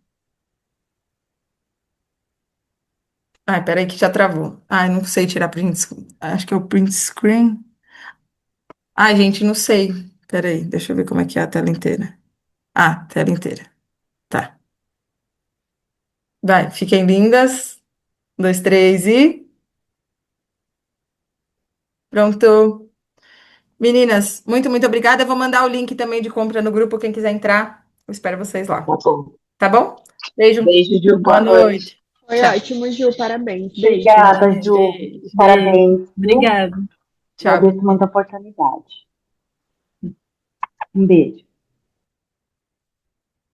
Ai, peraí que já travou. Ai, não sei tirar print screen. Acho que é o print screen. Ai, gente, não sei. Peraí, deixa eu ver como é que é a tela inteira. Ah, tela inteira. Tá. Vai, fiquem lindas. Um, dois, três e. Pronto. Meninas, muito, muito obrigada. Eu vou mandar o link também de compra no grupo, quem quiser entrar. Eu espero vocês lá. Tá bom. Tá bom? Beijo. Beijo, Ju. Boa Boa noite. noite. Foi Tchau. ótimo, Gil, parabéns. Beijo. Obrigada, Ju. Beijo, beijo. Parabéns, viu? Obrigada. Tchau. Agradeço muito a oportunidade. Um beijo.